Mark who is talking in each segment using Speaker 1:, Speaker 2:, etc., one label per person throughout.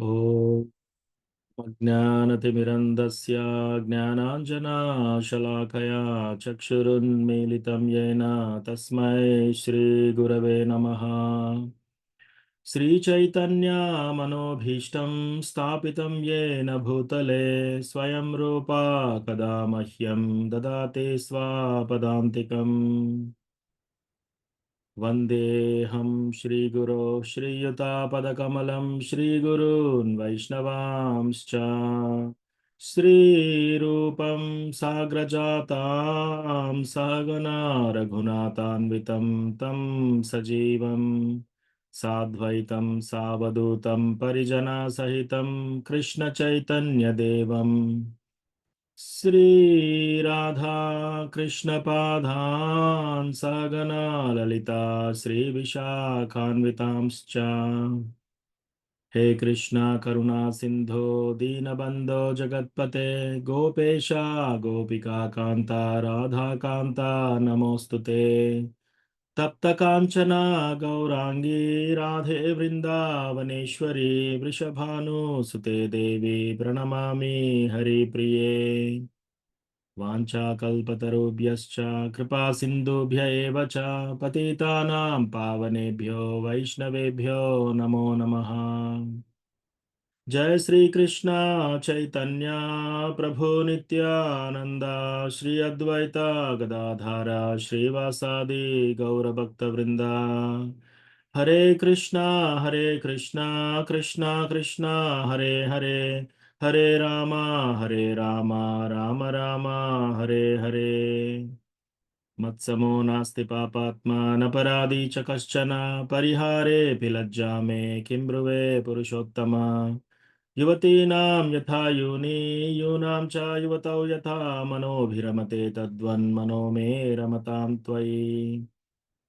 Speaker 1: ॐ अज्ञानतिमिरन्धस्य ज्ञानाञ्जनाशलाकया चक्षुरुन्मीलितं येन तस्मै श्रीगुरवे नमः। श्रीचैतन्यमनोभीष्टं स्थापितं येन भूतले स्वयं रूपा कदा मह्यं ददाति स्वापदान्तिकम्। वन्देऽहं श्रीगुरो श्रीयुतापदकमलं श्रीगुरून् वैष्णवांश्च श्रीरूपं साग्रजातां सहगना रघुनाथान्वितं तं सजीवं साद्वैतं सावधूतं परिजनसहितं कृष्णचैतन्यदेवम् श्रीराधा कृष्णपादान् सगना ललिता श्रीविशाखान्वितांश्च हे कृष्णा करुणा सिन्धो दीनबन्धो जगत्पते गोपेशा गोपिका कान्ता राधा कान्ता नमोऽस्तु ते तप्तकाञ्चना गौराङ्गी राधे वृन्दावनेश्वरी वृषभानुसुते देवी प्रणमामि हरिप्रिये वाञ्छाकल्पतरुभ्यश्च कृपासिन्धुभ्य एव च पतितानां पावनेभ्यो वैष्णवेभ्यो नमो नमः। जय श्री कृष्ण चैतन्य प्रभु नित्यानंद श्री अद्वैता गदाधारा श्रीवासादि गौरभक्तवृंदा हरे कृष्णा कृष्णा कृष्णा हरे हरे हरे रामा राम राम हरे हरे मत्समो नास्ति पापात्मा नपराधी च कश्चन परिहारेऽपि लज्जा मे किं ब्रुवे पुरुषोत्तम युवतीनां यथा योनि यूनां च युवतौ यथा मनोभिरमते तद्वन्मनो मे रमतां त्वयि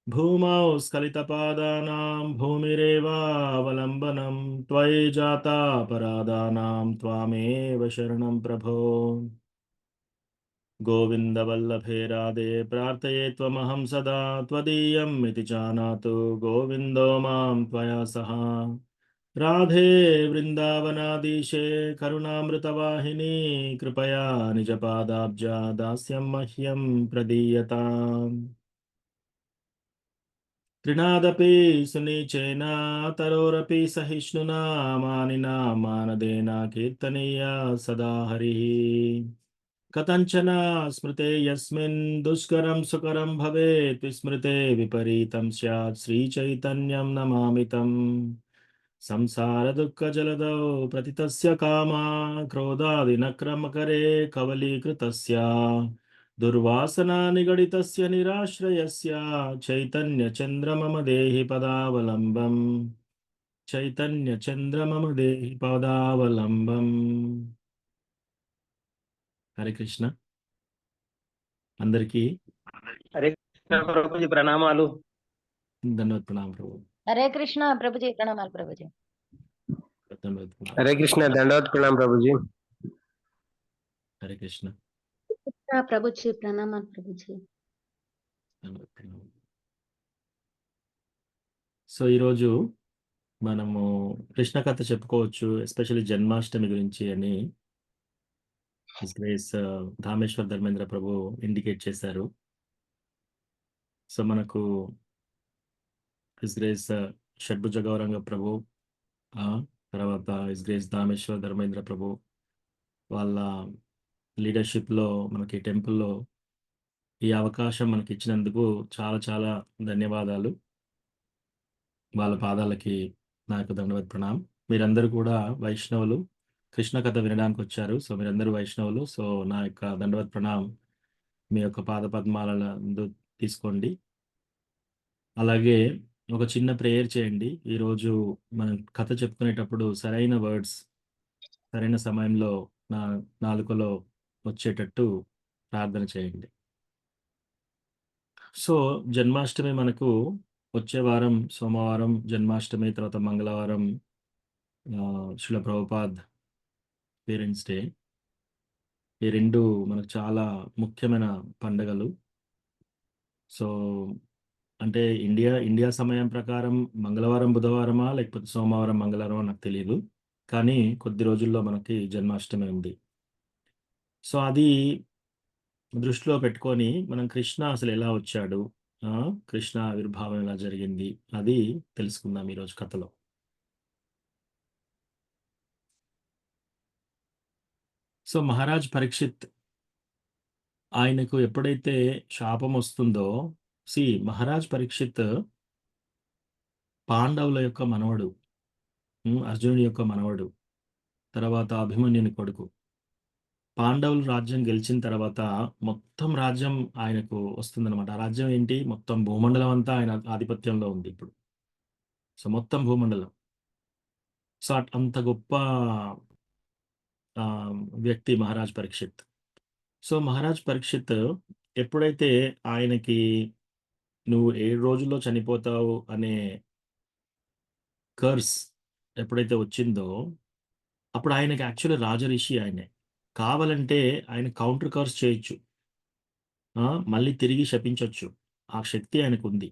Speaker 1: भूमौ स्खलितपादानां भूमिरेवावलम्बनं त्वयि जाता परादानां त्वामेव शरणं प्रभो गोविन्दवल्लभे राधे प्रार्थये त्वमहं सदा त्वदीयम् इति जानातु गोविन्दो मां त्वया सह राधे वृन्दावनाधीशे करुणामृतवाहिनी कृपया निजपादाब्जा दास्यं मह्यं प्रदीयताम् त्रिनादपि सुनिचेन तरोरपि सहिष्णुना मानिना मानदेन कीर्तनीया सदा हरिः कथञ्चन स्मृते यस्मिन् दुष्करं सुकरं भवेत् विस्मृते विपरीतं स्यात् श्रीचैतन्यं नमामि तम् संसारदुःखजलदौ प्रतितस्य कामा क्रोधादिनक्रमकरे कवलीकृतस्य दुर्वासना निगडितस्य निराश्रयस्य चैतन्यचन्द्रमम देहि पदावलम्बम् चैतन्यचन्द्रमम देहि पदावलम्बम् हरे कृष्ण అందరికీ
Speaker 2: హరే కృష్ణ ప్రభుజీ ప్రణామాలు.
Speaker 1: ధన్యవాद प्रणाम प्रभु
Speaker 3: हरे कृष्णा प्रभुजी प्रणमाल प्रभुजी।
Speaker 1: धन्यवाद प्रणाम
Speaker 2: హరే కృష్ణ దండవత్ ప్రణాం ప్రభుజీ.
Speaker 1: हरे कृष्ण
Speaker 3: प्रभुजी प्रणमाल प्रभुजी।
Speaker 1: धन्यवाद प्रणाम సో ఈరోజు మనము కృష్ణ కథ చెప్పుకోవచ్చు, ఎస్పెషల్లీ జన్మాష్టమి గురించి అని హిస్ గ్రేస్ ధామేశ్వర్ ధర్మేంద్ర ప్రభు ఇండికేట్ చేశారు. సో మనకు హిస్ గ్రేస్ షడ్భుజ గౌరంగ ప్రభు, తర్వాత హిస్ గ్రేస్ ధామేశ్వర్ ధర్మేంద్ర ప్రభు వాళ్ళ లీడర్షిప్లో మనకి టెంపుల్లో ఈ అవకాశం మనకి ఇచ్చినందుకు చాలా చాలా ధన్యవాదాలు. వాళ్ళ పాదాలకి నాకు దండవత్ ప్రణాం. మీరందరూ కూడా వైష్ణవులు, కృష్ణ కథ వినడానికి వచ్చారు. సో మీరందరూ వైష్ణవులు. సో నా యొక్క దండవత్ ప్రణాం మీ యొక్క పాద పద్మాల తీసుకోండి. అలాగే ఒక చిన్న ప్రేయర్ చేయండి. ఈరోజు మనం కథ చెప్పుకునేటప్పుడు సరైన వర్డ్స్ సరైన సమయంలో నా నాలుకలో వచ్చేటట్టు ప్రార్థన చేయండి. సో జన్మాష్టమి మనకు వచ్చే వారం సోమవారం జన్మాష్టమి, తర్వాత మంగళవారం శిల ప్రభుపాద్ పేరెంట్స్ డే. ఈ రెండు మనకు చాలా ముఖ్యమైన పండుగలు. సో అంటే ఇండియా సమయం ప్రకారం మంగళవారం బుధవారమా లేకపోతే సోమవారం మంగళవారమా నాకు తెలియదు, కానీ కొద్ది రోజుల్లో మనకి జన్మాష్టమి ఉంది. సో, అది దృష్టిలో పెట్టుకొని మనం కృష్ణ అసలెలా వచ్చాడు? కృష్ణ ఆవిర్భావం ఎలా జరిగింది? అది తెలుసుకుందాం ఈరోజు కథలో. సో, మహారాజ్ పరీక్షిత్ ఆయనకు ఎప్పుడైతే శాపం వస్తుందో మహారాజ్ పరీక్షిత్ పాండవుల యొక్క మనవడు. అర్జునుడి యొక్క మనవడు. తర్వాత అభిమన్యుని కొడుకు. పాండవులు రాజ్యం గెలిచిన తర్వాత మొత్తం రాజ్యం ఆయనకు వస్తుందన్నమాట. ఆ రాజ్యం ఏంటి? మొత్తం భూమండలం అంతా ఆయన ఆధిపత్యంలో ఉంది ఇప్పుడు. సో, మొత్తం భూమండలం. సో, అంత గొప్ప వ్యక్తి మహారాజ్ పరీక్షిత్. సో, మహారాజ్ పరీక్షిత్ ఎప్పుడైతే ఆయనకి నువ్వు 7 రోజుల్లో చనిపోతావు అనే కర్స్ ఎప్పుడైతే వచ్చిందో, అప్పుడు ఆయనకి యాక్చువల్లీ రాజరిషి ఆయనే. కావాలంటే ఆయన కౌంటర్ కర్స్ చేయొచ్చు. మళ్ళీ తిరిగి శపించొచ్చు. ఆ శక్తి ఆయనకుంది.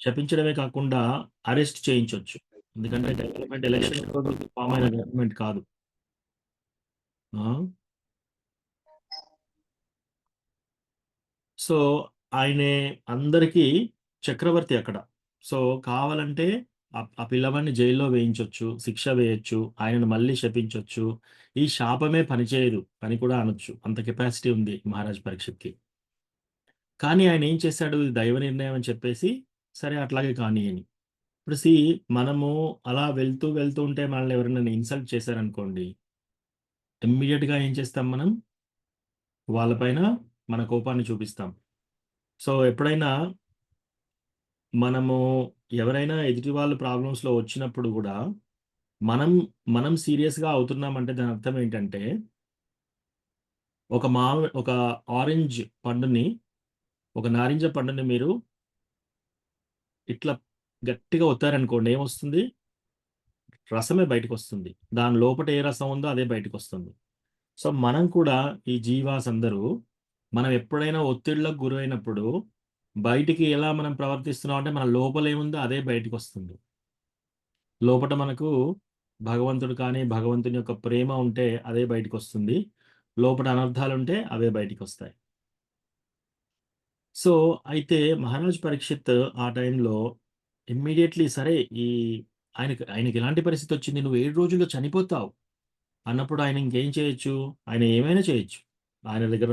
Speaker 1: శపించడమే కాకుండా అరెస్ట్ చేయించొచ్చు. ఎందుకంటే గవర్నమెంట్ ఎలక్షన్ ఫామ్ అయిన గవర్నమెంట్ కాదు. ఆ! సో, ఆయనే అందరికీ చక్రవర్తి అక్కడ. సో, కావాలంటే ఆ పిల్లవాడిని జైల్లో వేయించొచ్చు, శిక్ష వేయొచ్చు, ఆయనను మళ్ళీ శపించొచ్చు. ఈ శాపమే పనిచేయదు అని కూడా అనొచ్చు. అంత కెపాసిటీ ఉంది మహారాజ్ పరీక్షిత్‌కి. కానీ ఆయన ఏం చేశాడు? ఇది దైవ నిర్ణయం అని చెప్పేసి, సరే అట్లాగే కానియ్యని. ఇప్పుడు మనము అలా వెళ్తూ, వెళ్తూ ఉంటే మనల్ని ఎవరైనా ఇన్సల్ట్ చేశారనుకోండి, ఇమ్మీడియేట్‌గా ఏం చేస్తాం మనం? వాళ్ళ పైన మన కోపాన్ని చూపిస్తాం. సో, ఎప్పుడైనా మనము ఎవరైనా ఎదుటి వాళ్ళు ప్రాబ్లమ్స్‌లో వచ్చినప్పుడు గూడా, మనం, మనం సీరియస్‌గా అవుతున్నామంటే దాని అర్థం ఏంటంటే, ఒక ఆరెంజ్ పండుని, ఒక నారింజ పండుని మీరు ఇట్లా గట్టిగా ఒత్తారనుకోండి ఏమొస్తుంది? రసమే బయటకొస్తుంది. దాని లోపట ఏ రసం ఉందో అదే బయటకొస్తుంది. సో, మనం కూడా ఈ జీవాస్ అందరూ మనం ఎప్పుడైనా ఒత్తిడిలకు గురైనప్పుడు బయటికి ఎలా మనం ప్రవర్తిస్తున్నాం అంటే మన లోపల ఏముందో అదే బయటికొస్తుంది. లోపట మనకు భగవంతుడు కానీ, భగవంతుని యొక్క ప్రేమ ఉంటే అదే బయటికొస్తుంది. లోపట అనర్థాలుంటే అవే బయటికొస్తాయి. సో, అయితే మహారాజ్ పరీక్షిత్ ఆ టైంలో ఇమ్మీడియేట్‌లీ సరే ఈ ఆయనకి ఎలాంటి పరిస్థితొచ్చింది? నువ్వు 7 రోజుల్లో చనిపోతావు అన్నప్పుడు ఆయన ఇంకేం చేయొచ్చు? ఆయన ఏమైనా చేయొచ్చు. ఆయన దగ్గర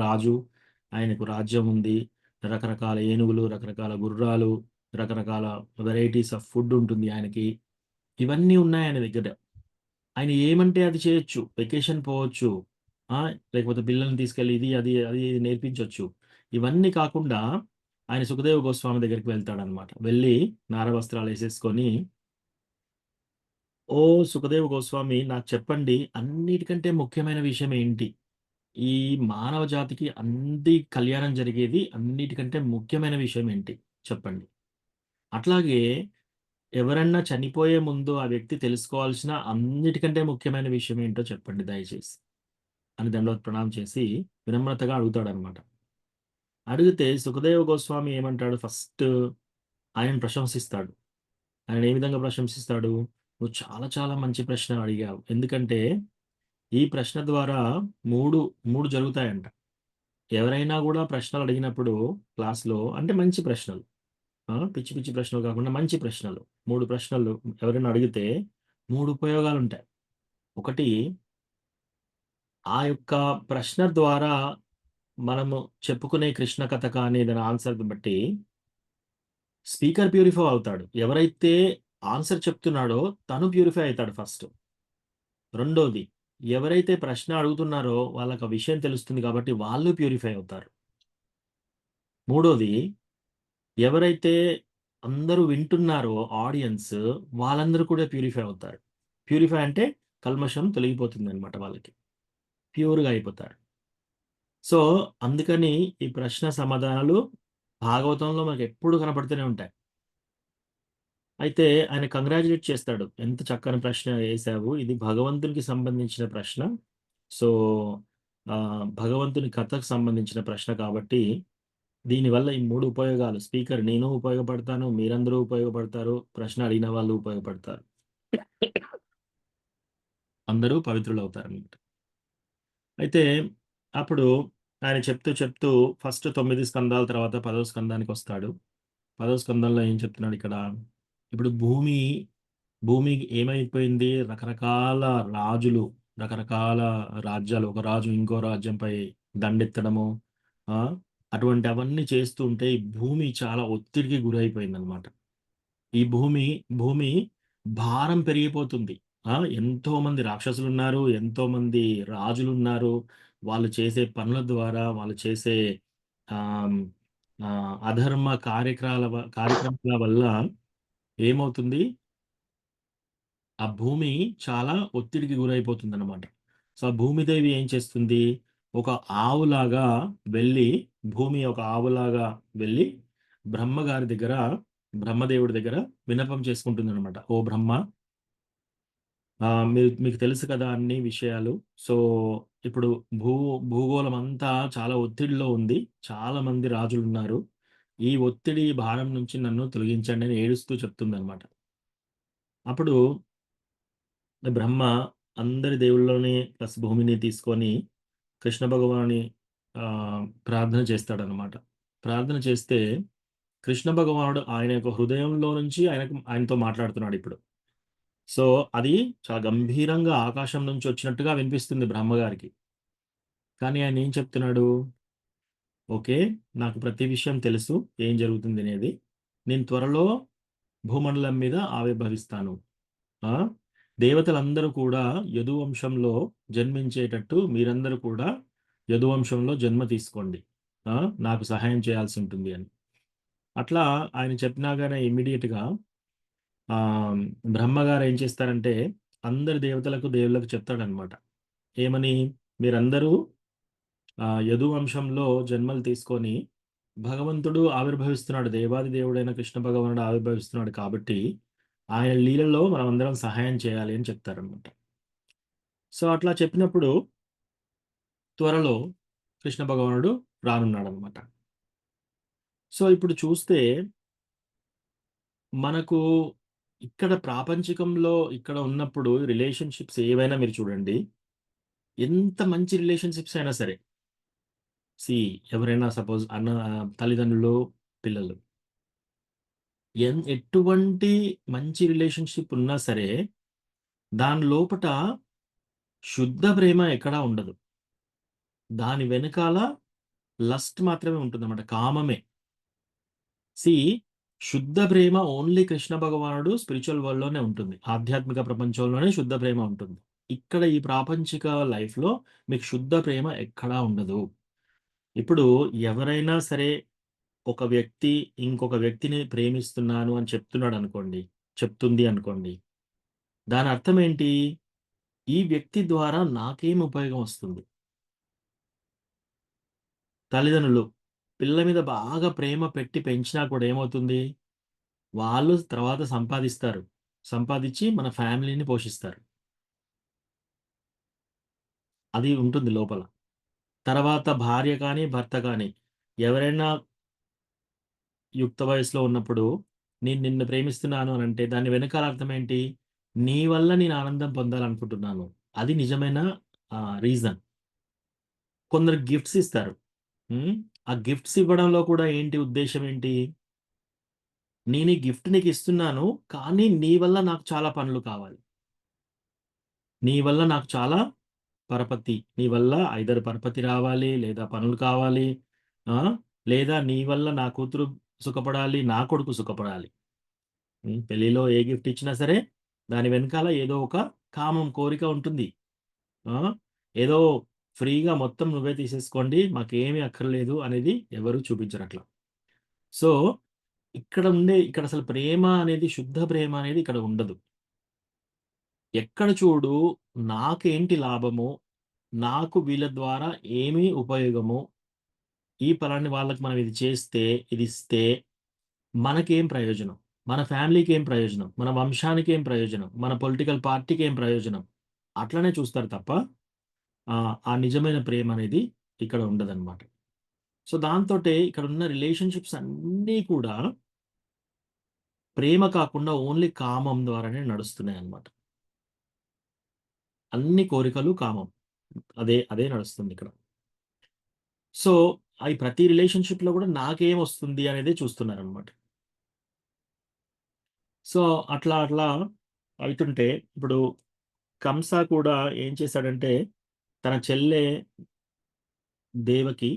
Speaker 1: ఆయనకు రాజ్యం ఉంది. రకరకాల ఏనుగులు, రకరకాల గుర్రాలు, రకరకాల వెరైటీస్ ఆఫ్ ఫుడ్ ఉంటుంది ఆయనకి. ఇవన్నీ ఉన్నాయి ఆయన దగ్గర. ఆయన ఏమంటే అది చేయొచ్చు. వెకేషన్ పోవచ్చు. ఆ! లేకపోతే పిల్లల్ని తీసుకెళ్ళి అది నేర్పించొచ్చు. ఇవన్నీ కాకుండా ఆయన సుఖదేవ గోస్వామి దగ్గరికి వెళ్తాడనమాట. వెళ్ళి నారవస్త్రాలేసేసుకొని, "ఓహ్! సుఖదేవ గోస్వామి నాకు చెప్పండి అన్నిటికంటే ముఖ్యమైన విషయం ఏంటి? ఈ మానవ జాతికి కళ్యాణం జరిగేది అన్నిటికంటే ముఖ్యమైన విషయం ఏంటి? చెప్పండి." అట్లాగే ఎవరన్నా చనిపోయే ముందు ఆ వ్యక్తి తెలుసుకోవాల్సిన అన్నిటికంటే ముఖ్యమైన విషయం ఏంటో చెప్పండి దయచేసి అని దండవత్ ప్రణామం చేసి వినమ్రతగా అడుగుతాడనమాట. అడిగితే సుఖదేవ గోస్వామి ఏమంటాడు? ఫస్ట్ ఆయనను ప్రశంసిస్తాడు. ఆయన ఏ విధంగా ప్రశంసిస్తాడు? "నువ్వు చాలా చాలా మంచి ప్రశ్న అడిగావు. ఎందుకంటే ఈ ప్రశ్న ద్వారా 3 జరుగుతాయంట. ఎవరైనా గూడా ప్రశ్నలు అడిగినప్పుడు క్లాస్‌లో అంటే మంచి ప్రశ్నలు. పిచ్చి పిచ్చి ప్రశ్నలు కాకుండా మంచి ప్రశ్నలు. 3 ప్రశ్నలు ఎవరైనా అడిగితే 3 ఉపయోగాలుంటాయి. ఒకటి ఆ యొక్క ప్రశ్న ద్వారా మనము చెప్పుకునే కృష్ణ కథ కానీ దాని ఆన్సర్‌ని బట్టి స్పీకర్ ప్యూరిఫై అవుతాడు. ఎవరైతే ఆన్సర్ చెప్తున్నాడో తను ప్యూరిఫై అయితాడు ఫస్ట్. రెండోది ఎవరైతే ప్రశ్న అడుగుతున్నారో వాళ్ళకి ఆ విషయం తెలుస్తుంది కాబట్టి వాళ్ళు ప్యూరిఫై అవుతారు. మూడోది ఎవరైతే అందరూ వింటున్నారో ఆడియన్స్ వాళ్ళందరూ కూడా ప్యూరిఫై అవుతారు. ప్యూరిఫై అంటే కల్మషం తొలగిపోతుందన్నమాట వాళ్ళకి. ప్యూర్‌గా అయిపోతారు. సో, అందుకని ఈ ప్రశ్న సమాధానాలు భాగవతంలో మనకెప్పుడు కనపడుతూనే ఉంటాయి. అయితే ఆయన కంగ్రాచ్యులేట్ చేస్తాడు. "ఎంత చక్కని ప్రశ్న ఏశావు. ఇది భగవంతునికి సంబంధించిన ప్రశ్న. సో, భగవంతుని కథకు సంబంధించిన ప్రశ్న కాబట్టి, దీనివల్ల ఈ 3 ఉపయోగాలు స్పీకర్ నేను ఉపయోగపడతాను. మీరందరూ ఉపయోగపడతారు. ప్రశ్న అడిగిన వాళ్ళు ఉపయోగపడతారు." అందరూ పవిత్రులవుతారనమాట. అయితే అప్పుడు ఆయన చెప్తూ ఫస్ట్ 9 స్కందాల తర్వాత 10వ స్కందానికొస్తాడు. 10వ స్కందంలో ఏం చెప్తున్నాడు ఇక్కడ? ఇప్పుడు భూమి ఏమైపోయింది? రకరకాల రాజులు, రకరకాల రాజ్యాలు, ఒక రాజు ఇంకో రాజ్యంపై దండెత్తడము, ఆ! అటువంటివన్నీ చేస్తూ ఉంటే ఈ భూమి చాలా ఒత్తిడికి గురైపోయిందనమాట. ఈ భూమి భారం పెరిగిపోతుంది. ఎంతోమంది రాక్షసులున్నారు. ఎంతోమంది రాజులున్నారు. వాళ్ళు చేసే పనుల ద్వారా, వాళ్ళు చేసే ఆహ్, అధర్మ కార్యక్రమాల వల్ల ఏమవుతుంది? ఆ భూమి చాలా ఒత్తిడికి గురైపోతుందనమాట. సో, ఆ భూమిదేవి ఏం చేస్తుంది? ఒక ఆవులాగా వెళ్ళి ఒక ఆవులాగా వెళ్ళి బ్రహ్మదేవుడి దగ్గర విన్నపం చేసుకుంటుందనమాట. ఓ బ్రహ్మ, మీకు తెలుసు కదా అన్ని విషయాలు. సో, ఇప్పుడు భూ భూగోళం అంతా చాలా ఒత్తిడిలో ఉంది. చాలా మంది రాజులున్నారు. ఈ ఒత్తిడి, భారం నుంచి నన్ను తొలగించండి అని ఏడుస్తూ చెప్తుందనమాట. అప్పుడు బ్రహ్మ అందరి దేవుళ్ళని ప్లస్ భూమిని తీసుకొని కృష్ణ భగవానుని ప్రార్థన చేస్తాడనమాట. ప్రార్థన చేస్తే కృష్ణ భగవానుడు ఆయన యొక్క హృదయంలో నుంచి ఆయనతో మాట్లాడుతున్నాడిప్పుడు. సో, అది చాలా గంభీరంగా ఆకాశం నుంచి వచ్చినట్టుగా వినిపిస్తుంది బ్రహ్మగారికి. కానీ ఆయనేం చెప్తున్నాడు? ఓకే. నాకు ప్రతి విషయం తెలుసు. ఏం జరుగుతుందనేది. నేను త్వరలో భూమండలం మీద ఆవిర్భవిస్తాను. ఆ! దేవతలందరూ కూడా యదువంశంలో జన్మించేటట్టు మీరందరూ కూడా యదువంశంలో జన్మ తీసుకోండి. ఆ! నాకు సహాయం చేయాల్సుంటుంది అని. అట్లా ఆయన చెప్పినాగానే ఇమ్మీడియేట్‌గా ఆహ్, బ్రహ్మగారు ఏం చేస్తారంటే అందరి దేవుళ్ళకి చెప్తాడనమాట. ఏమని? మీరందరూ యదువంశంలో జన్మలు తీసుకొని భగవంతుడు ఆవిర్భవిస్తున్నాడు. దేవాది దేవుడైన కృష్ణ భగవానుడు ఆవిర్భవిస్తున్నాడు కాబట్టి ఆయన లీలలో మనమందరం సహాయం చేయాలి అని చెప్తారనమాట. సో, అట్లా చెప్పినప్పుడు త్వరలో కృష్ణ భగవానుడు రానున్నాడనమాట. సో, ఇప్పుడు చూస్తే మనకు ఇక్కడ ప్రాపంచికంలో ఇక్కడ ఉన్నప్పుడు రిలేషన్‌షిప్స్ ఏవైనా మీరు చూడండి. ఎంత మంచి రిలేషన్‌షిప్స్ అయినా సరే. సీ ఎవరైనా సపోజ్ తల్లిదండ్రులు, పిల్లలు. ఎటువంటి మంచి రిలేషన్‌షిప్ ఉన్నా సరే, దాని లోపట శుద్ధ ప్రేమ ఎక్కడా ఉండదు. దాని వెనకాల లస్ట్ మాత్రమే ఉంటుందన్నమాట. కామమే. సీ శుద్ధ ప్రేమ ఓన్లీ కృష్ణ భగవానుడు స్పిరిచ్యువల్ వరల్డ్‌లోనే ఉంటుంది. ఆధ్యాత్మిక ప్రపంచంలోనే శుద్ధ ప్రేమ ఉంటుంది. ఇక్కడ ఈ ప్రాపంచిక లైఫ్‌లో మీకు శుద్ధ ప్రేమ ఎక్కడా ఉండదు. ఇప్పుడు ఎవరైనా సరే ఒక వ్యక్తి ఇంకొక వ్యక్తిని ప్రేమిస్తున్నాను అని చెప్తుంది అనుకోండి. దాని అర్థం ఏంటి? ఈ వ్యక్తి ద్వారా నాకేం ఉపయోగం వస్తుంది? తల్లిదండ్రులు పిల్లల మీద బాగా ప్రేమ పెట్టి పెంచినా కూడా ఏమవుతుంది? వాళ్ళు తర్వాత సంపాదిస్తారు. సంపాదిచ్చి మన ఫ్యామిలీని పోషిస్తారు. అది ఉంటుంది లోపల. తర్వాత భార్య కానీ, భర్త కానీ ఎవరైనా యుక్త వయస్సులో ఉన్నప్పుడు నేను నిన్ను ప్రేమిస్తున్నాను అనంటే దాని వెనకాల అర్థం ఏంటి? నీ వల్ల నేను ఆనందం పొందాలనుకుంటున్నాను. అది నిజమైన రీజన్. కొందరు గిఫ్ట్స్ ఇస్తారు. హ్మ్. ఆ గిఫ్ట్స్ ఇవ్వడంలో కూడా ఏంటి ఉద్దేశ్యం ఏంటి? నేను ఈ గిఫ్ట్ నీకిస్తున్నాను. కానీ నీ వల్ల నాకు చాలా పనులు కావాలి. నీ వల్ల నాకు చాలా పరపతి. నీ వల్ల ఐదర్ పరపతి రావాలి, లేదా పనులు కావాలి. ఆ! లేదా నీ వల్ల నా కూతురు సుఖపడాలి, నా కొడుకు సుఖపడాలి. పెళ్లిలో ఏ గిఫ్ట్ ఇచ్చినా సరే, దాని వెనకాల ఏదో ఒక కామం, కోరిక ఉంటుంది. ఆ! ఏదో ఫ్రీగా మొత్తం నువ్వే తీసేసుకోండి. మాకేమి అక్కర్లేదు అనేది ఎవరు చూపించరట్లా. సో, ఇక్కడ అసలు ప్రేమ అనేది, శుద్ధ ప్రేమ అనేది ఇక్కడ ఉండదు. ఎక్కడ చూడు నాకేంటి లాభము? నాకు వీళ్ళ ద్వారా ఏమి ఉపయోగము? ఈ పలాని వాళ్ళకి మనం ఇది చేస్తే, ఇది ఇస్తే మనకేం ప్రయోజనం? మన ఫ్యామిలీకేం ప్రయోజనం? మన వంశానికేం ప్రయోజనం? మన పొలిటికల్ పార్టీకేం ప్రయోజనం? అట్లనే చూస్తారు తప్ప ఆ నిజమైన ప్రేమనేది ఇక్కడ ఉండదనమాట. సో, దాంతోటే ఇక్కడున్న రిలేషన్‌షిప్స్ అన్నీ కూడా ప్రేమ కాకుండా ఓన్లీ కామం ద్వారానే నడుస్తున్నాయన్నమాట. అన్ని కోరికలు కామం. అదే అదే నడుస్తుంది ఇక్కడ. సో, అయి ప్రతి రిలేషన్‌షిప్‌లో గూడా నాకేమొస్తుంది అనేదే చూస్తున్నారనమాట. సో, అట్లా అట్లా అయితుంటే ఇప్పుడు కంస కూడా ఏం చేశాడంటే, తన చెల్లె దేవకి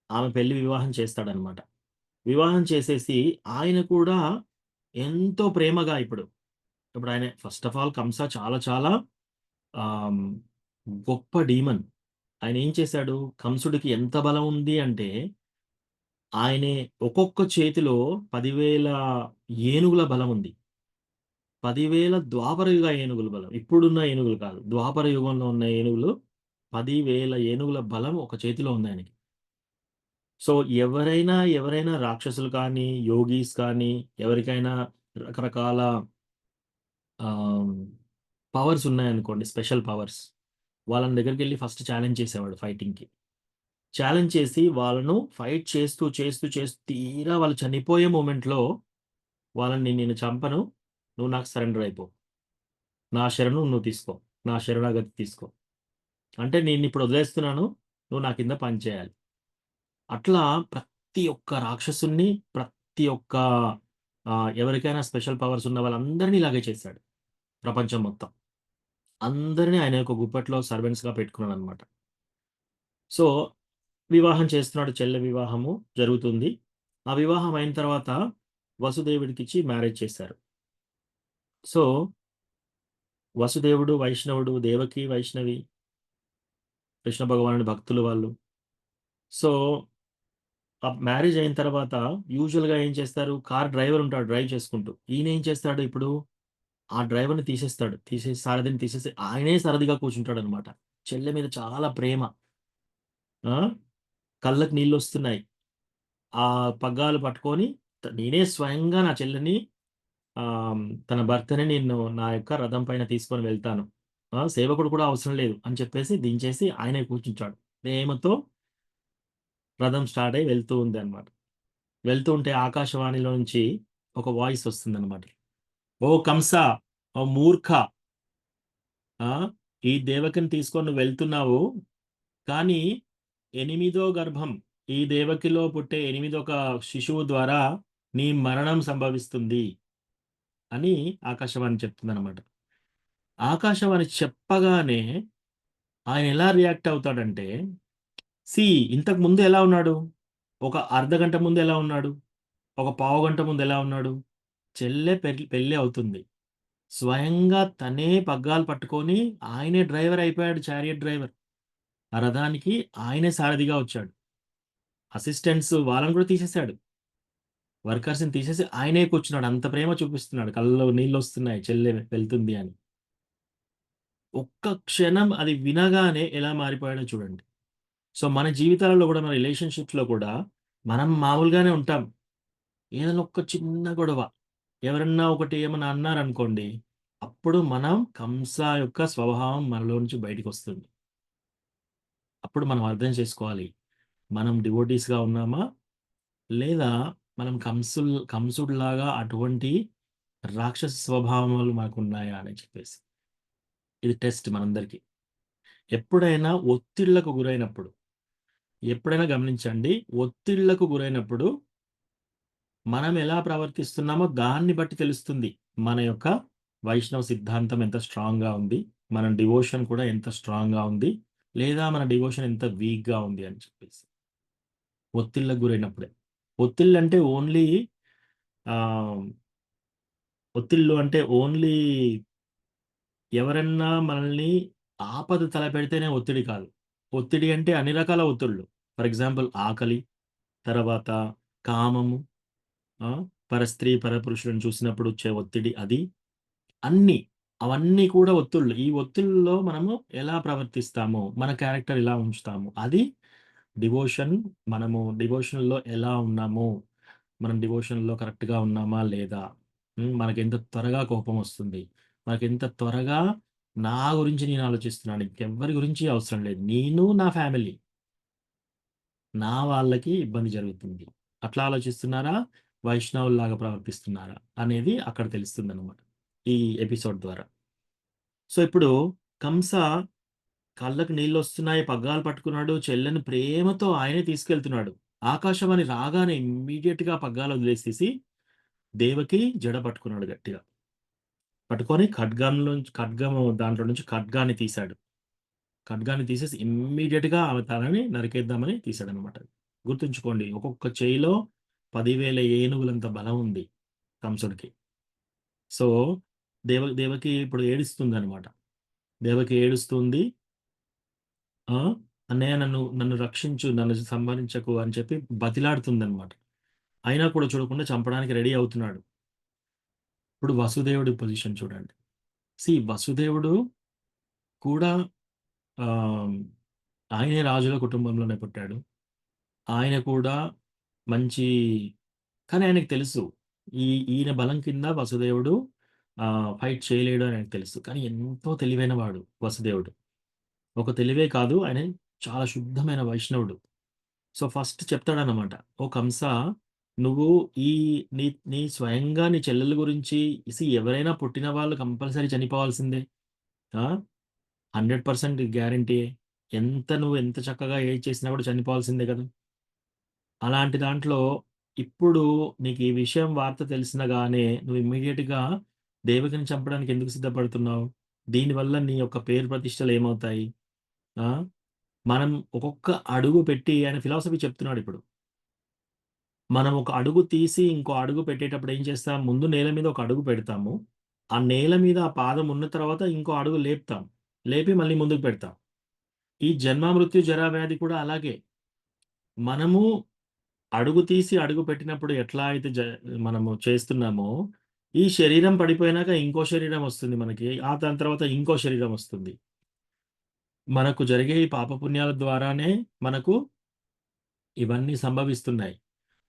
Speaker 1: ఆమె పెళ్లి వివాహం చేస్తాడనమాట. వివాహం చేసేసి ఆయన కూడా ఎంతో ప్రేమగా ఇప్పుడు ఆయన ఫస్ట్ ఆఫ్ ఆల్ కంస చాలా చాలా ఆహ్, గొప్ప డీమన్. ఆయనేం చేశాడు, కంసుడికి ఎంత బలం ఉంది అంటే, ఆయనే ఒక్కొక్క చేతిలో 10,000 ఏనుగుల బలముంది. 10,000 ద్వాపర యుగ ఏనుగుల బలం. ఇప్పుడున్న ఏనుగులు కాదు. ద్వాపర యుగంలో ఉన్న ఏనుగులు 10,000 ఏనుగుల బలం ఒక చేతిలో ఉందాయనకి. సో, ఎవరైనా రాక్షసులు కానీ, యోగీస్ కానీ, ఎవరికైనా రకరకాల ఆహ్, పవర్స్ ఉన్నాయనుకోండి, స్పెషల్ పవర్స్. వాళ్ళని దగ్గరికెళ్లి ఫస్ట్ ఛాలెంజ్ చేసేవాడు ఫైటింగ్‌కి. ఛాలెంజ్ చేసి వాళ్ళను ఫైట్ చేస్తూ తీరా వాళ్ళు చనిపోయే మొమెంట్‌లో వాళ్ళని నేను చంపను. నువ్వు నాకు సరెండర్ అయిపో. నా శరణు నువ్వు తీసుకో. నా శరణాగతి తీసుకో. అంటే నేనిప్పుడు వదిలేస్తున్నాను. నువ్వు నా కింద పని చేయాలి. అట్లా ప్రతి ఒక్క రాక్షసుడిని, ప్రతి ఒక్క ఎవరికైనా స్పెషల్ పవర్స్ ఉన్న వాళ్ళందరిని ఇలాగే చేశాడు. ప్రపంచం మొత్తం. అందరిని ఆయన యొక్క గుప్పెట్లో సర్వెంట్స్‌గా పెట్టుకున్నాడనమాట. సో, వివాహం చేస్తున్నాడు. చెల్లె వివాహము జరుగుతుంది. ఆ వివాహం అయిన తర్వాత వసుదేవుడికిచ్చి మ్యారేజ్ చేశారు. సో, వసుదేవుడు వైష్ణవుడు, దేవకి, వైష్ణవి, కృష్ణ భగవానుడి భక్తులు వాళ్ళు. సో, ఆ మ్యారేజ్ అయిన తర్వాత యూజువల్‌గా ఏం చేస్తారు, కార్ డ్రైవర్ ఉంటాడు డ్రైవ్ చేసుకుంటూ. ఈయనేం చేస్తాడు ఇప్పుడు, ఆ డ్రైవర్‌ని తీసేస్తాడు. తీసేసి సారథిని తీసేసి ఆయనే సారథిగా కూర్చుంటాడనమాట. చెల్లె మీద చాలా ప్రేమ. ఆ! కళ్ళకి నీళ్లొస్తున్నాయి. ఆ పగ్గాలు పట్టుకొని నేనే స్వయంగా నా చెల్లెని తన భర్తని నేను నా యొక్క రథం పైన తీసుకొని వెళ్తాను. సేవకుడు కూడా అవసరం లేదు అని చెప్పేసి దించేసి ఆయనే కూర్చుంటాడు. ప్రేమతో రథం స్టార్ట్ అయ్యి వెళ్తూ ఉందన్నమాట. వెళ్తూ ఉంటే ఆకాశవాణిలో నుంచి ఒక వాయిస్ వస్తుందన్నమాట. "ఓ కంస! ఓ మూర్ఖ! ఆ! ఈ దేవకిని తీసుకొని నువ్వు వెళ్తున్నావు. కానీ ఎనిమిదో గర్భం ఈ దేవకిలో పుట్టే ఎనిమిదొక శిశువు ద్వారా నీ మరణం సంభవిస్తుంది" అని ఆకాశవాణి చెప్తుందన్నమాట. ఆకాశవాణి చెప్పగానే ఆయన ఎలా రియాక్ట్ అవుతాడంటే, సీ ఇంతకు ముందు ఎలా ఉన్నాడు? ఒక అర్ధగంట ముందు ఎలా ఉన్నాడు? ఒక పావుగంట ముందు ఎలా ఉన్నాడు? చెల్లె పెళ్లి అవుతుంది. స్వయంగా తనే పగ్గాలు పట్టుకొని ఆయనే డ్రైవర్ అయిపోయాడు. Chariot driver. ఆ రథానికి ఆయనే సారథిగా వచ్చాడు. అసిస్టెంట్స్ వాళ్ళని కూడా తీసేసాడు. వర్కర్స్‌ని తీసేసి ఆయనే కూర్చున్నాడు. అంత ప్రేమ చూపిస్తున్నాడు. కళ్ళలో నీళ్లొస్తున్నాయి చెల్లె వెళ్తుంది అని. ఒక్క క్షణం అది వినగానే ఎలా మారిపోయాడో చూడండి. సో, మన జీవితాలలో గూడా మన రిలేషన్‌షిప్స్‌లో కూడా మనం మామూలుగానే ఉంటాం. ఏదైనా ఒక చిన్న గొడవ, ఎవరన్నా ఒకటి ఏమన్నా అన్నారనుకోండి, అప్పుడు మనం కంస యొక్క స్వభావం మనలో నుంచి బయటికొస్తుంది. అప్పుడు మనం అర్థం చేసుకోవాలి. మనం డివోటీస్‌గా ఉన్నామా? లేదా మనం కంసుడిలాగా అటువంటి రాక్షస స్వభావాలు మనకున్నాయా అని చెప్పేసి. ఇది టెస్ట్ మనందరికీ. ఎప్పుడైనా ఒత్తిళ్ళకు గురైనప్పుడు, ఎప్పుడైనా గమనించండి. ఒత్తిళ్ళకు గురైనప్పుడు మనం ఎలా ప్రవర్తిస్తున్నామో దాన్ని బట్టి తెలుస్తుంది. మన యొక్క వైష్ణవ సిద్ధాంతం ఎంత స్ట్రాంగ్‌గా ఉంది. మన డివోషన్ కూడా ఎంత స్ట్రాంగ్‌గా ఉంది. లేదా మన డివోషన్ ఎంత వీక్‌గా ఉంది అని చెప్పేసి. ఒత్తిళ్ళకు గురైనప్పుడే. ఒత్తిళ్ళంటే ఓన్లీ ఆహ్, ఒత్తిళ్ళు అంటే ఓన్లీ ఎవరన్నా మనల్ని ఆపద తలపెడితేనే ఒత్తిడి కాదు. ఒత్తిడి అంటే అన్ని రకాల ఒత్తిడులు. ఫర్ ఎగ్జాంపుల్ ఆకలి, తర్వాత కామము, ఆ! పరస్త్రీ, పరపురుషులను చూసినప్పుడు వచ్చే ఒత్తిడి అది. అన్నీ. అవన్నీ కూడా ఒత్తిళ్ళు. ఈ ఒత్తిళ్ళలో మనము ఎలా ప్రవర్తిస్తామో, మన క్యారెక్టర్ ఎలా ఉంచుతాము, అది డివోషన్. మనము డివోషన్‌లో ఎలా ఉన్నాము, మనం డివోషన్‌లో కరెక్ట్‌గా ఉన్నామా లేదా? మనకెంత త్వరగా కోపమొస్తుంది, మనకెంత త్వరగా నా గురించి నేను ఆలోచిస్తున్నాను. ఇంకెవ్వరి గురించి అవసరం లేదు. నేను, నా ఫ్యామిలీ, నా వాళ్ళకి ఇబ్బంది జరుగుతుంది. అట్లా ఆలోచిస్తున్నారా? వైష్ణవుల్లాగా ప్రవర్తిస్తున్నారా? అనేది అక్కడ తెలుస్తుందనమాట. ఈ ఎపిసోడ్ ద్వారా. సో, ఇప్పుడు కంస కళ్ళకి నీళ్ళొస్తున్నాయి, పగ్గాలు పట్టుకున్నాడు. చెల్లెని ప్రేమతో ఆయనే తీసుకెళ్తున్నాడు. ఆకాశవాణి రాగానే ఇమ్మీడియేట్‌గా పగ్గాలు వదిలేసేసి దేవకి జడ పట్టుకున్నాడు గట్టిగా. పట్టుకొని ఖడ్గము దాంట్లో నుంచి ఖడ్గాన్ని తీశాడు. ఖడ్గాన్ని తీసేసి ఇమ్మీడియేట్‌గా ఆమె తలని నరికేద్దామని తీశాడనమాట. గుర్తుంచుకోండి, ఒక్కొక్క చేయిలో 10,000 ఏనుగులంత బలం ఉంది కంసుడికి. సో, దేవకి ఇప్పుడు ఏడుస్తుందనమాట. దేవకి ఏడుస్తుంది. ఆ! "అన్నయ్య నన్ను రక్షించు, నన్ను సంహరించకు" అని చెప్పి బతిలాడుతుందనమాట. అయినా కూడా చూడకుండా చంపడానికి రెడీ అవుతున్నాడు. ఇప్పుడు వసుదేవుడి పొజిషన్ చూడండి. వసుదేవుడు కూడా ఆహ్, ఆయనే రాజుల కుటుంబంలోనే పుట్టాడు. ఆయన కూడా మంచి కానీ ఆయనకు తెలుసు. ఈయన బలం కింద వసుదేవుడు ఫైట్ చేయలేడు అని ఆయనకు తెలుసు. కానీ ఎంతో తెలివైన వాడు వసుదేవుడు. ఒక తెలివే కాదు, ఆయన చాలా శుద్ధమైన వైష్ణవుడు. సో, ఫస్ట్ చెప్తాడనమాట. "ఓ కంస, నువ్వు ఈ నీ నీ స్వయంగా నీ చెల్లెల గురించి ఎవరైనా పుట్టిన వాళ్ళు కంపల్సరీ చనిపోవాల్సిందే. ఆ! 100% గ్యారంటీయే. నువ్వు ఎంత చక్కగా ఏది చేసినా కూడా చనిపోవాల్సిందే కదా! అలాంటి దాంట్లో ఇప్పుడు నీకు ఈ విషయం వార్త తెలిసినగానే నువ్వు ఇమ్మీడియేట్‌గా దేవకిని చంపడానికి ఎందుకు సిద్ధపడుతున్నావు? దీనివల్ల నీ యొక్క పేరు ప్రతిష్టలు ఏమవుతాయి? ఆ! మనం ఒక్కొక్క అడుగు పెట్టి" ఆయన ఫిలాసఫీ చెప్తున్నాడిప్పుడు. మనం ఒక అడుగు తీసి ఇంకో అడుగు పెట్టేటప్పుడు ఏం చేస్తాం? ముందు నేల మీద ఒక అడుగు పెడతాము. ఆ నేల మీద ఆ పాదం ఉన్న తర్వాత ఇంకో అడుగు లేపుతాం. లేపి మళ్ళీ ముందుకు పెడతాం. ఈ జన్మ, మృత్యు, జరా, వ్యాధి కూడా అలాగే. మనము అడుగు తీసి అడుగు పెట్టినప్పుడు ఎట్లా అయితే మనము చేస్తున్నామో, ఈ శరీరం పడిపోయినాక ఇంకో శరీరం వస్తుంది మనకి. దాని తర్వాత ఇంకో శరీరం వస్తుంది. మనకు జరిగే ఈ పాపపుణ్యాల ద్వారానే మనకు ఇవన్నీ సంభవిస్తున్నాయి.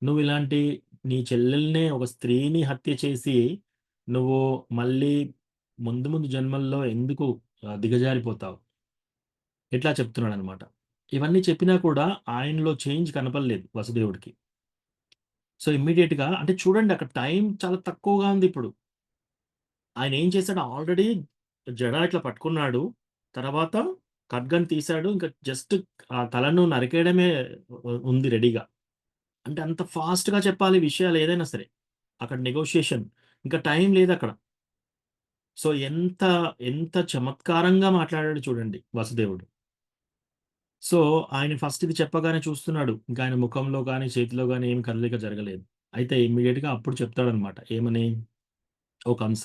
Speaker 1: నువ్విలాంటి నీ చెల్లెల్నే, ఒక స్త్రీని హత్య చేసి, నువ్వు మళ్ళీ ముందు ముందు జన్మల్లో ఎందుకు దిగజారిపోతావు? ఇట్లా చెప్తున్నాడనమాట. ఇవన్నీ చెప్పినా కూడా ఆయనలో చేంజ్ కనపడలేదు వసుదేవుడికి. సో, ఇమ్మీడియేట్‌గా అంటే చూడండి, అక్కడ టైం చాలా తక్కువగా ఉందిప్పుడు. ఆయన ఏం చేసాడు, ఆల్రెడీ జడ ఇట్లా పట్టుకున్నాడు. తర్వాత ఖడ్గం తీశాడు. ఇంకా జస్ట్ ఆ తలను నరికేయడమే ఉంది రెడీగా. అంటే అంత ఫాస్ట్‌గా చెప్పాలి విషయాలు ఏదైనా సరే. అక్కడ నెగోషియేషన్. ఇంకా టైం లేదక్కడ. సో, ఎంత చమత్కారంగా మాట్లాడాడో చూడండి వసుదేవుడు. సో, ఆయన ఫస్ట్ ఇది చెప్పగానే చూస్తున్నాడు. ఇంకా ఆయన ముఖంలో గాని, చేతిలో గాని ఏమి కదలిక జరగలేదు. అయితే ఇమ్మీడియేట్‌గా అప్పుడు చెప్తాడన్నమాట. ఏమని? "ఓ కంస,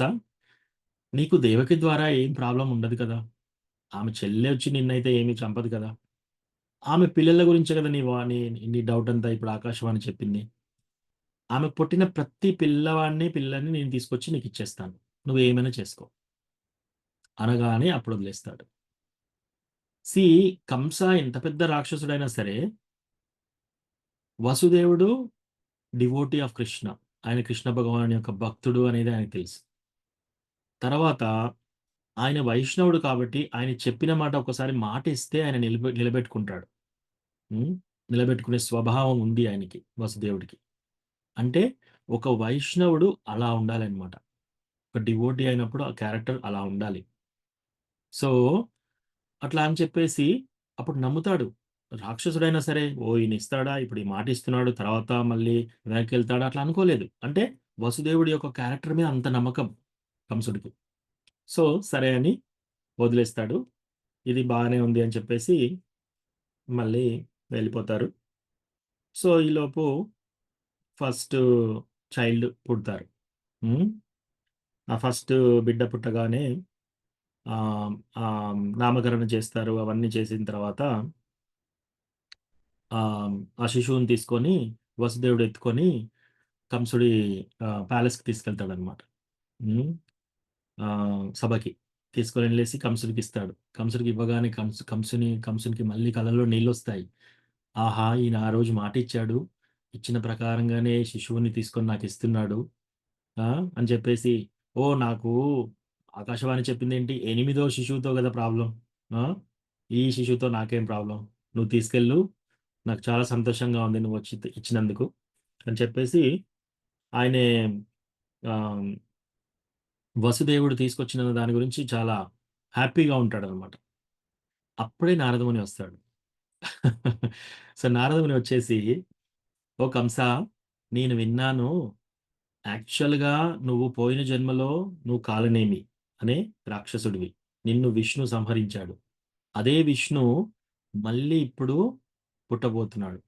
Speaker 1: నీకు దేవకి ద్వారా ఏం ప్రాబ్లమ్ ఉండదు కదా! ఆమె చెల్లె వచ్చి నిన్నైతే ఏమి చంపదు కదా! ఆమె పిల్లల గురించే కదా నీ డౌటంతా ఇప్పుడు ఆకాశవాణి చెప్పింది. ఆమెకు పుట్టిన ప్రతి పిల్లని నేను తీసుకొచ్చి నీకిచ్చేస్తాను. నువ్వేమైనా చేసుకో" అనగానే అప్పుడు వదిలేస్తాడు. సీ కంస ఎంత పెద్ద రాక్షసుడైనా సరే, వసుదేవుడు డివోటీ ఆఫ్ కృష్ణ. ఆయన కృష్ణ భగవానుడి యొక్క భక్తుడు అనేది ఆయనకు తెలుసు. తర్వాత ఆయన వైష్ణవుడు కాబట్టి ఆయన చెప్పిన మాట ఒకసారి మాటిస్తే ఆయన నిలబెట్టుకుంటాడు. హ్మ్. నిలబెట్టుకునే స్వభావం ఉంది ఆయనకి, వసుదేవుడికి. అంటే ఒక వైష్ణవుడు అలా ఉండాలన్నమాట. ఒక డివోటీ అయినప్పుడు ఆ క్యారెక్టర్ అలా ఉండాలి. సో, అట్లా అని చెప్పేసి అప్పుడు నమ్ముతాడు. రాక్షసుడైనా సరే, ఓహ్! ఈయన ఇస్తాడా? ఇప్పుడు ఈ మాట ఇస్తున్నాడు. తర్వాత మళ్ళీ వెనక్కెళ్తాడా? అట్లా అనుకోలేదు. అంటే వసుదేవుడి యొక్క క్యారెక్టర్ మీద అంత నమ్మకం కంసుడికి. సో, సరే అని వదిలేస్తాడు. ఇది బాగానే ఉంది అని చెప్పేసి మళ్ళీ వెళ్ళిపోతారు. సో, ఈలోపు ఫస్టు చైల్డ్ పుడతారు. హ్మ్. ఆ ఫస్టు బిడ్డ పుట్టగానే ఆహ్, నామకరణం చేస్తారు. అవన్నీ చేసిన తర్వాత ఆ శిశువుని తీసుకొని వసుదేవుడు ఎత్తుకొని కంసుడి ప్యాలెస్‌కి తీసుకెళ్తాడనమాట. హ్మ్. సభకి. తీసుకొనెళ్ళేసి కంసుడికిస్తాడు. కంసుడికి ఇవ్వగానే కంసునికి మళ్ళీ కళ్ళలో నీళ్లొస్తాయి. ఆహా! ఈయన ఆ రోజు మాటిచ్చాడు. ఇచ్చిన ప్రకారంగానే శిశువుని తీసుకొని నాకిస్తున్నాడు. ఆ! అని చెప్పేసి, ఓహ్! నాకు ఆకాశవాణి చెప్పిందేంటి, ఎనిమిదో శిశువుతో గదా ప్రాబ్లమ్. ఆ! ఈ శిశువుతో నాకేం ప్రాబ్లమ్. నువ్వు తీసుకెళ్ళు. నాకు చాలా సంతోషంగా ఉంది నువ్వొచ్చి ఇచ్చినందుకు అని చెప్పేసి ఆయనే ఆహ్, వసుదేవుడు తీసుకొచ్చిన దాని గురించి చాలా హ్యాపీగా ఉంటాడనమాట. అప్పుడే నారదముని వస్తాడు. సో, నారదముని వచ్చేసి, "ఓ కంస, నేను విన్నాను యాక్చువల్‌గా నువ్వు పోయిన జన్మలో నువ్వు కాలనేమి అనే రాక్షసుడివి. నిన్ను విష్ణు సంహరించాడు. అదే విష్ణు మళ్ళీ ఇప్పుడు పుట్టబోతున్నాడు.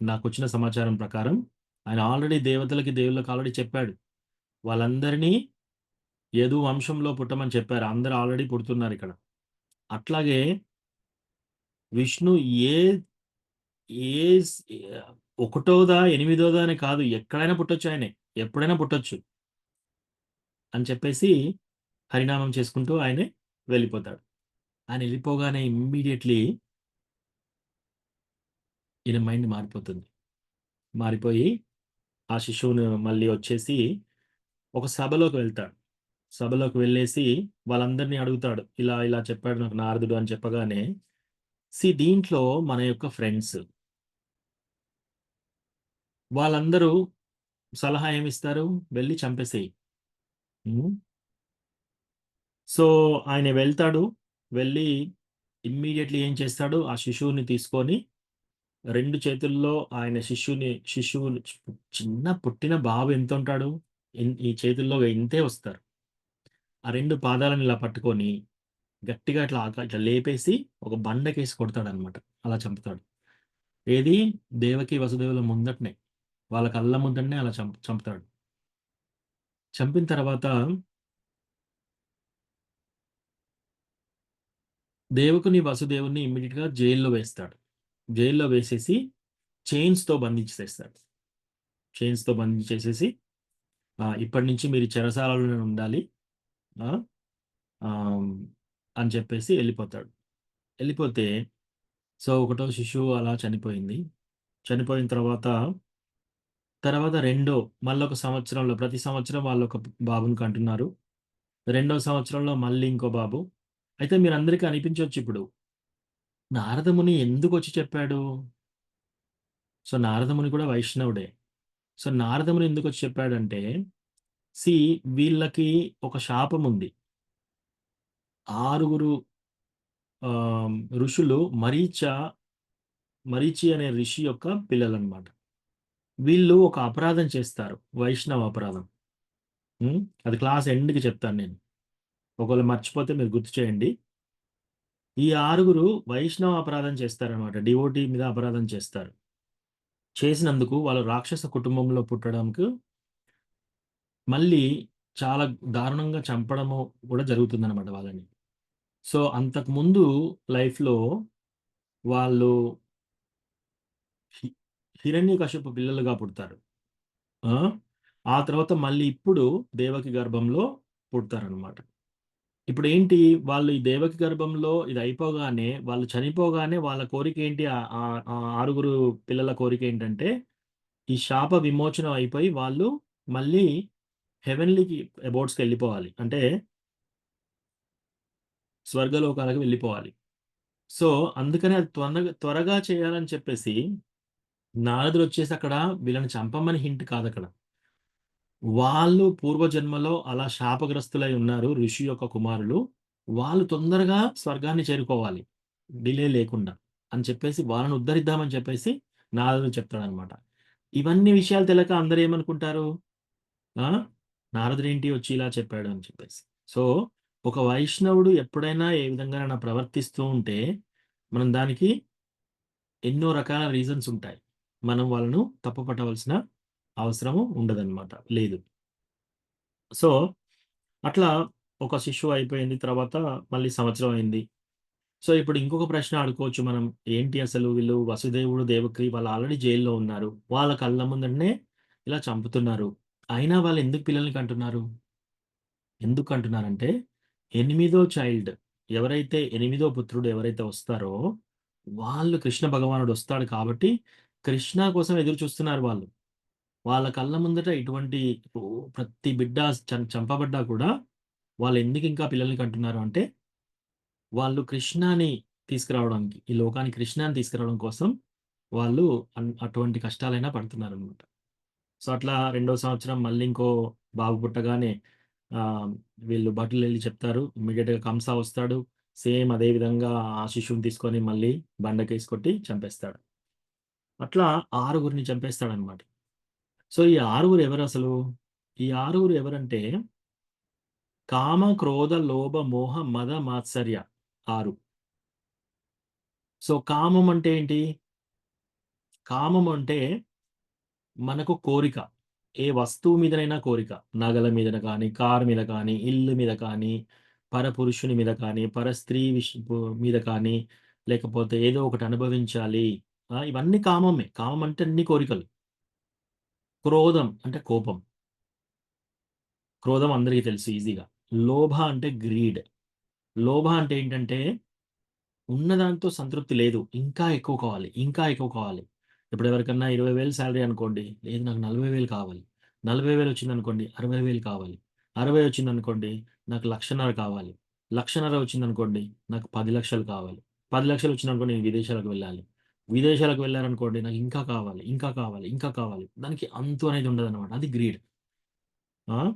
Speaker 1: నాకొచ్చిన సమాచారం ప్రకారం ఆయన ఆల్రెడీ దేవతలకి, దేవుళ్ళకి ఆల్రెడీ చెప్పాడు. వాళ్ళందరినీ యదు వంశంలో పుట్టమని చెప్పారు. అందరూ ఆల్రెడీ పుడుతున్నారిక్కడ. అట్లాగే విష్ణు ఏ ఏ స్ ఒకటోదా, ఎనిమిదోదా అని కాదు. ఎక్కడైనా పుట్టొచ్చు ఆయనే. ఎప్పుడైనా పుట్టొచ్చు అని చెప్పేసి హరినామం చేసుకుంటూ ఆయనే వెళ్ళిపోతాడు. ఆయన ఎళ్ళిపోగానే ఇమ్మీడియేట్‌లీ ఈయన మైండ్ మారిపోతుంది. మారిపోయి ఆ శిశువును మళ్ళీ వచ్చేసి ఒక సభలోకి వెళ్తాడు. సభలోకి వెళ్ళేసి వాళ్ళందరిని అడుగుతాడు. ఇలా ఇలా చెప్పాడు నాకు నారదుడు అని చెప్పగానే, దీంట్లో మన యొక్క ఫ్రెండ్స్ వాళ్ళందరూ సలహా ఏమిస్తారు? వెళ్లి చంపేసేయి. హ్మ్. సో, ఆయన వెళ్తాడు. వెళ్ళి ఇమ్మీడియేట్‌లీ ఏం చేస్తాడు? ఆ శిశువుని తీసుకొని 2 చేతుల్లో ఆయన శిశువుని చిన్న పుట్టిన బాబు ఎంతుంటాడు? ఈ చేతుల్లో ఇంతే వస్తారు. ఆ 2 పాదాలను ఇలా పట్టుకొని గట్టిగా ఇట్లా లేపేసి ఒక బండకేసి కొడతాడనమాట. అలా చంపుతాడు. ఏది దేవకి, వసుదేవుల ముందటనే. వాళ్ళ కళ్ళ ముందటనే అలా చంపుతాడు. చంపిన తర్వాత దేవకిని, వసుదేవుడిని ఇమ్మీడియేట్‌గా జైల్‌లో వేస్తాడు. జైల్‌లో వేసేసి చైన్స్‌తో బంధించేసేస్తాడు. చైన్స్‌తో బంధించేసేసి ఇప్పటి నుంచి మీరు చెరసాలలోనే ఉండాలి. ఆ! ఆహ్, అని చెప్పేసి ఎళ్ళిపోతాడు. ఎళ్ళిపోతే ఒకటో శిశువు అలా చనిపోయింది. చనిపోయిన తర్వాత మళ్ళొక సంవత్సరంలో ప్రతి సంవత్సరం వాళ్ళొక బాబుని కంటున్నారు. రెండో సంవత్సరంలో మళ్ళీ ఇంకో బాబు. అయితే మీరందరికీ అనిపించొచ్చిప్పుడు. నారదముని ఎందుకొచ్చి చెప్పాడు? నారదముని కూడా వైష్ణవుడే. నారదముని ఎందుకొచ్చి చెప్పాడంటే, సీ వీళ్ళకి ఒక శాపముంది. 6 ఋషులు మరీచి అనే ఋషి యొక్క పిల్లలనమాట. వీళ్ళు ఒక అపరాధం చేస్తారు. వైష్ణవ అపరాధం. హ్మ్. అది క్లాస్ ఎండ్‌కి చెప్తాను నేను. ఒకవేళ మర్చిపోతే మీరు గుర్తు చేయండి. ఈ 6 వైష్ణవ అపరాధం చేస్తారనమాట. డివోటీ మీద అపరాధం చేస్తారు. చేసినందుకు వాళ్ళు రాక్షస కుటుంబంలో పుట్టడంకు మళ్ళీ చాలా దారుణంగా చంపడము కూడా జరుగుతుందనమాట వాళ్ళని. అంతకుముందు లైఫ్‌లో వాళ్ళు హి హిరణ్యకశిపు పిల్లలుగా పుడతారు. ఆ! ఆ తర్వాత మళ్ళీ ఇప్పుడు దేవకి గర్భంలో పుడతారనమాట. ఇప్పుడేంటి వాళ్ళు ఈ దేవకి గర్భంలో ఇది అయిపోగానే, వాళ్ళు చనిపోగానే వాళ్ళ కోరికేంటి? ఆహ్, ఆహ్, ఆ 6 పిల్లల కోరికేంటంటే, ఈ శాప విమోచనం అయిపోయి వాళ్ళు మళ్ళీ హెవెన్లీకి అబోర్డ్స్‌కెళ్ళిపోవాలి. అంటే స్వర్గలోకాలకు వెళ్ళిపోవాలి. సో, అందుకని అది త్వరగా చేయాలని చెప్పేసి నారదుడొచ్చేసి అక్కడ వీళ్ళని చంపమని హింట్ కాదక్కడ. వాళ్ళు పూర్వజన్మలో అలా శాపగ్రస్తులై ఉన్నారు ఋషి యొక్క కుమారులు. వాళ్ళు తొందరగా స్వర్గాన్ని చేరుకోవాలి. డిలే లేకుండా అని చెప్పేసి వాళ్ళని ఉద్ధరిద్దామని చెప్పేసి నారదుడు చెప్తాడనమాట. ఇవన్నీ విషయాలు తెలక అందరూ ఏమనుకుంటారు? ఆ! నారదుడేంటి వచ్చి ఇలా చెప్పాడు అని చెప్పేసి. సో, ఒక వైష్ణవుడు ఎప్పుడైనా ఏ విధంగానైనా ప్రవర్తిస్తూ ఉంటే, మనం దానికి ఎన్నో రకాల రీజన్స్ ఉంటాయి. మనం వాళ్ళను తప్పు పట్టవలసిన అవసరము ఉండదనమాట. లేదు. సో, అట్లా ఒక శిశువు అయిపోయింది. తర్వాత మళ్ళీ సంవత్సరం అయింది. ఇప్పుడు ఇంకొక ప్రశ్న అడుక్కోవచ్చు మనం. ఏంటి అసలు వీళ్ళు వసుదేవుడు, దేవకి వాళ్ళు ఆల్రెడీ జైల్‌లో ఉన్నారు. వాళ్ళ కళ్ళ ముందటనే ఇలా చంపుతున్నారు. అయినా వాళ్ళు ఎందుకు పిల్లల్ని కంటున్నారు? ఎందుకు కంటున్నారంటే, ఎనిమిదో చైల్డ్ ఎవరైతే ఎనిమిదో పుత్రుడు ఎవరైతే వస్తారో, వాళ్ళు కృష్ణ భగవానుడు వస్తాడు కాబట్టి, కృష్ణ కోసం ఎదురు చూస్తున్నారు వాళ్ళు. వాళ్ళ కళ్ళ ముందట ఇటువంటి ప్రతి బిడ్డ చంపబడ్డా కూడా వాళ్ళెందుకింకా పిల్లల్ని కంటున్నారు అంటే, వాళ్ళు కృష్ణని తీసుకురావడానికి, ఈ లోకానికి కృష్ణని తీసుకురావడం కోసం వాళ్ళు అటువంటి కష్టాలైనా పడుతున్నారనమాట. అట్లా రెండో సంవత్సరం మళ్ళీ ఇంకో బాబు పుట్టగానే వీళ్ళు భటులు వెళ్ళి చెప్తారు. ఇమ్మీడియట్‌గా కంస వస్తాడు. సేమ్ అదే విధంగా ఆ శిశువుని తీసుకొని మళ్ళీ బండకేసి కొట్టి చంపేస్తాడు. అట్లా 6గురిని చంపేస్తాడనమాట. సో, ఈ 6గురు ఎవరసలు? ఈ 6గురు ఎవరంటే కామ, క్రోధ, లోభ, మోహ, మద, మాత్సర్య 6. సో, కామం అంటే ఏంటి? కామం అంటే మనకు కోరిక. ఏ వస్తువు మీదనైనా కోరిక. నగల మీదన కానీ, కారు మీద కానీ, ఇల్లు మీద కానీ, పరపురుషుని మీద కానీ, పరస్త్రీ మీద కానీ, లేకపోతే ఏదో ఒకటి అనుభవించాలి. ఇవన్నీ కామమే. కామం అంటే అన్ని కోరికలు. క్రోధం అంటే కోపం. క్రోధం అందరికీ తెలుసు ఈజీగా. లోభ అంటే గ్రీడ్. లోభ అంటే ఏంటంటే ఉన్నదాంతో సంతృప్తి లేదు. ఇంకా ఎక్కువ కావాలి. ఇంకా ఎక్కువ కావాలి. ఇప్పుడు ఎవరికన్నా 20,000 సాలరీ అనుకోండి. లేదు నాకు 40,000 కావాలి. 40,000 వచ్చిందనుకోండి 60,000 కావాలి. 60 వచ్చిందనుకోండి నాకు 1,50,000 కావాలి. 1,50,000 వచ్చిందనుకోండి నాకు 10,00,000 కావాలి. 10,00,000 వచ్చిందనుకోండి నేను విదేశాలకు వెళ్ళాలి. విదేశాలకు వెళ్లారనుకోండి నాకు ఇంకా కావాలి. ఇంకా కావాలి. ఇంకా కావాలి. దానికి అంతు అనేది ఉండదనమాట. అది గ్రీడ్. ఆ!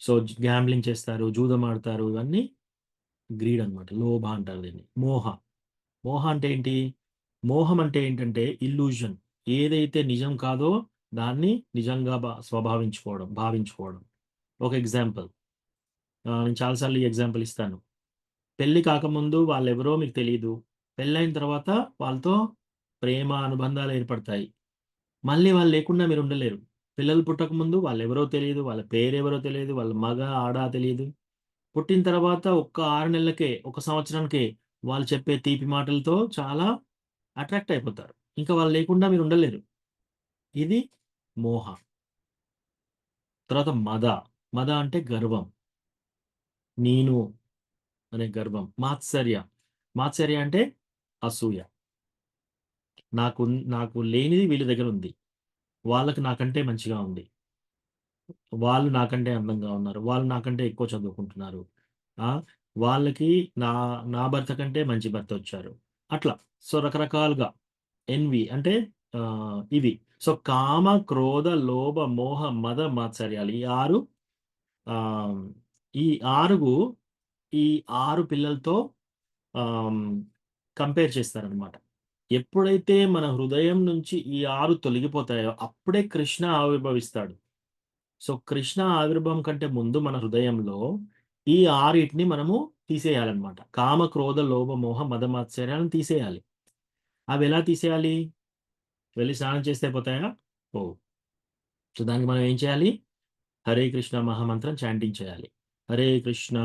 Speaker 1: సో, గ్యాంబ్లింగ్ చేస్తారు. జూదం ఆడతారు. ఇవన్నీ గ్రీడ్ అనమాట. లోభ అంటారు దీన్ని. మోహ. మోహ అంటే ఏంటి? మోహం అంటే ఏంటంటే ఇల్యూషన్. ఏదైతే నిజం కాదో దాన్ని నిజంగా భావించుకోవడం. ఒక ఎగ్జాంపుల్. నేను చాలా సార్లు ఈ ఎగ్జాంపుల్ ఇస్తాను. పెళ్లి కాకముందు వాళ్ళెవరో మీకు తెలీదు. పెళ్లయిన తర్వాత వాళ్ళతో ప్రేమ, అనుబంధాలు ఏర్పడతాయి. మళ్ళీ వాళ్ళు లేకుండా మీరు ఉండలేరు. పిల్లలు పుట్టకముందు వాళ్ళెవరో తెలీదు. వాళ్ళ పేరెవరో తెలీదు. వాళ్ళ మగ, ఆడ తెలీదు. పుట్టిన తర్వాత ఒక్క 6 నెలలకే, ఒక సంవత్సరానికే వాళ్ళు చెప్పే తీపి మాటలతో చాలా అట్రాక్ట్ అయిపోతారు. ఇంకా వాళ్ళు లేకుండా మీరు ఉండలేరు. ఇది మోహ. తర్వాత మద. మద అంటే గర్వం. నేను అనే గర్వం. మాత్సర్య. మాత్సర్య అంటే అసూయ. నాకు లేనిది వీళ్ళ దగ్గర ఉంది. వాళ్ళకి నాకంటే మంచిగా ఉంది. వాళ్ళు నాకంటే అందంగా ఉన్నారు. వాళ్ళు నాకంటే ఎక్కువ చదువుకుంటున్నారు. ఆ! వాళ్ళకి నా నా భర్త కంటే మంచి భర్త వచ్చారు. అట్లా. సో, రకరకాలుగా ఎన్వి అంటే ఇవి. సో, కామ, క్రోధ, లోభ, మోహ, మద, మాత్సర్యాలు. ఆహ్, ఈ 6 ఈ 6 పిల్లలతో ఆహ్, కంపేర్ చేస్తారనమాట. ఎప్పుడైతే మన హృదయం నుంచి ఈ 6 తొలగిపోతాయో అప్పుడే కృష్ణ ఆవిర్భవిస్తాడు. సో, కృష్ణ ఆవిర్భావం కంటే ముందు మన హృదయంలో ఈ 6 మనము తీసేయాలనమాట. కామ, క్రోధ, లోభ, మోహ, మద, మాత్సర్యాలను తీసేయాలి. అవెలా తీసేయాలి? వెళ్లి స్నానం చేస్తే పోతాయా? పోవు. సో, దానికి మనం ఏం చేయాలి? హరే కృష్ణ మహామంత్రం చాంటింగ్ చేయాలి. హరే కృష్ణ,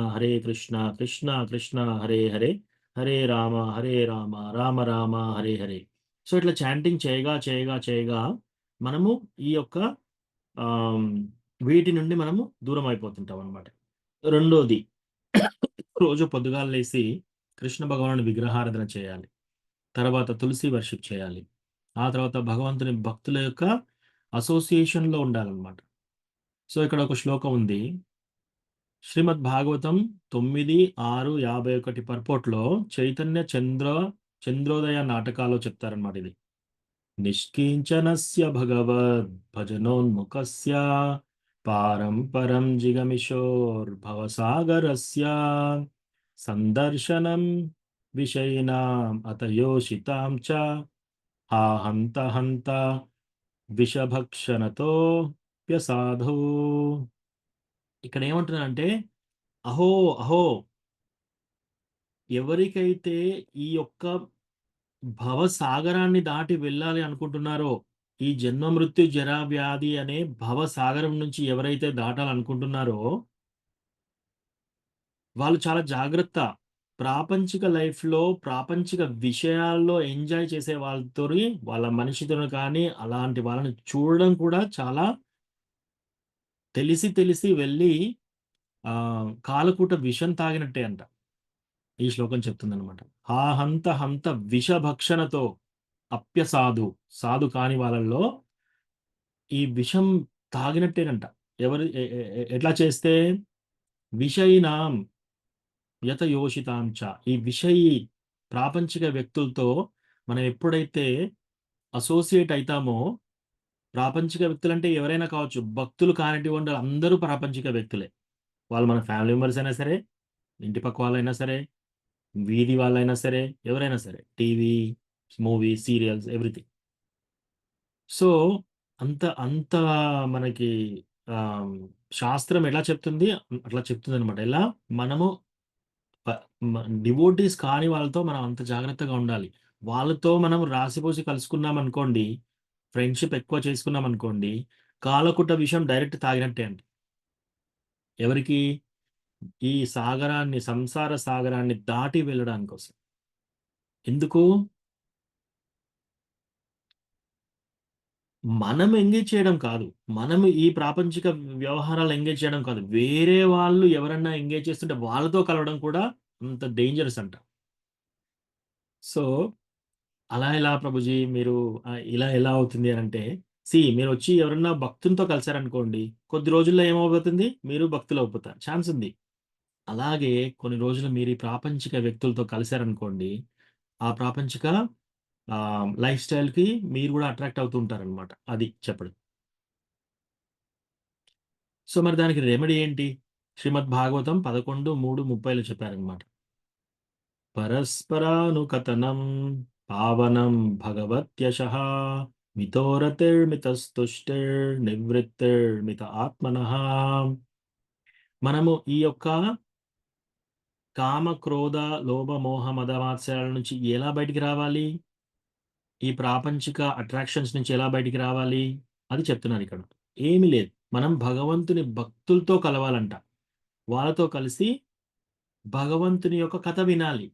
Speaker 1: కృష్ణ కృష్ణ హరే హరే, హరే రామ, రామ రామ హరే హరే. సో, ఇట్లా చాంటింగ్ చేయగా మనము ఈ యొక్క ఆహ్, వీటి నుండి మనము దూరం అయిపోతుంటామనమాట. రెండోది రోజు పొద్దుగాల లేసి కృష్ణ భగవానుడి విగ్రహారాధన చేయాలి. తర్వాత తులసి వర్షిప్ చేయాలి. ఆ తర్వాత భగవంతుని భక్తుల యొక్క అసోసియేషన్‌లో ఉండాలనమాట. సో, ఇక్కడ ఒక శ్లోకం ఉంది. శ్రీమద్ భాగవతం 9:6:51 పర్పోర్ట్‌లో చైతన్య చంద్రోదయ నాటకాలో చెప్తారనమాట ఇది. నిష్కించనస్య భగవద్ భజనోన్ముఖస్య పారంపరం జిగమిషోర్భవసాగరస్య సందర్శనం విషయినాం అతయోషితాం చ హంత హంత విషభక్షణతో వ్యసాధు. ఇక్కడ ఏమంటున్నారంటే అహో అహో ఎవరికైతే ఈ యొక్క భవసాగరాన్ని దాటి వెళ్ళాలి అనుకుంటున్నారో, ఈ జన్మ మృత్యు జరా వ్యాధి అనే భవసాగరం నుంచి ఎవరైతే దాటాలనుకుంటున్నారో, వాళ్ళు చాలా జాగ్రత్త. ప్రాపంచిక లైఫ్‌లో, ప్రాపంచిక విషయాల్లో ఎంజాయ్ చేసే వాళ్ళతోని, వాళ్ళ మనిషితోని కానీ, అలాంటి వాళ్ళని చూడడం కూడా చాలా తెలిసి తెలిసి వెళ్ళి కాలకూట విషం తాగినట్టే అంట. ఈ శ్లోకం చెప్తుందనమాట. హంత హంత విషభక్షణతో అప్యసాధు. సాధు కాని వాళ్ళల్లో ఈ విషం తాగినట్టేనంట. ఎవరు ఎ ఎ ఎ ఎట్లా చేస్తే విషయినాం యతయోషితాం చ. ఈ విషయి ప్రాపంచిక వ్యక్తులతో మనం ఎప్పుడైతే అసోసియేట్ అయితామో, ప్రాపంచిక వ్యక్తులంటే ఎవరైనా కావచ్చు. భక్తులు కానిటువంటి అందరూ ప్రాపంచిక వ్యక్తులే. వాళ్ళు మన ఫ్యామిలీ మెంబర్స్ అయినా సరే, ఇంటి పక్క వాళ్ళైనా సరే, వీధి వాళ్ళైనా సరే, ఎవరైనా సరే. TV, movie, serials everything. So, అంత మనకి ఆహ్, శాస్త్రం ఎలా చెప్తుంది, అట్లా చెప్తుందనమాట. ఎలా మనము ప మ డివోటీస్ కాని వాళ్ళతో మనం అంత జాగ్రత్తగా ఉండాలి. వాళ్ళతో మనం రాసిపోసి కలుసుకున్నామనుకోండి, ఫ్రెండ్‌షిప్ ఎక్కువ చేసుకున్నామనుకోండి, కాలకుట విషం డైరెక్ట్ తాగినట్టే అండి. ఎవరికి? ఈ సాగరాన్ని, సంసార సాగరాన్ని దాటి వెళ్ళడాని కోసం. ఎందుకు? మనం ఎంగేజ్ చేయడం కాదు. మనం ఈ ప్రాపంచిక వ్యవహారాలు ఎంగేజ్ చేయడం కాదు. వేరే వాళ్ళు ఎవరన్నా ఎంగేజ్ చేస్తుంటే వాళ్ళతో కలవడం కూడా అంత డేంజరస్ అంట. సో, అలా ఎలా ప్రభుజీ మీరు ఇలా ఎలా అవుతుంది అనంటే, మీరొచ్చి ఎవరన్నా భక్తునితో కలిసారనుకోండి, కొద్ది రోజుల్లో ఏమవ్వబోతుంది? మీరు భక్తులయిపోతారు. ఛాన్స్ ఉంది. అలాగే కొన్ని రోజులు మీరు ఈ ప్రాపంచిక వ్యక్తులతో కలిసారనుకోండి, ఆ ప్రాపంచిక లైఫ్ స్టైల్‌కి మీరు గూడా అట్రాక్ట్ అవుతూ ఉంటారనమాట. అది చెప్పడం. సో, మరి దానికి రెమెడీ ఏంటి? శ్రీమద్ భాగవతం 11:3-30లో చెప్పారనమాట. పరస్పరానుకతనం పావనం భగవత్యశః మితోరతిర్మితస్తుష్టిర్నివృత్తిర్మిత ఆత్మనః. మనము ఈ యొక్క కామ, క్రోధ, లోభ, మోహ, మద, మాత్సర్యాల నుంచి ఎలా బయటికి రావాలి? ఈ ప్రాపంచిక అట్రాక్షన్స్ నుంచి ఎలా బయటికి రావాలి? అది చెప్తున్నారిక్కడ. ఏమీ లేదు. మనం భగవంతుని భక్తులతో కలవాలంట. వాళ్ళతో కలిసి భగవంతుని యొక్క కథ వినాలి.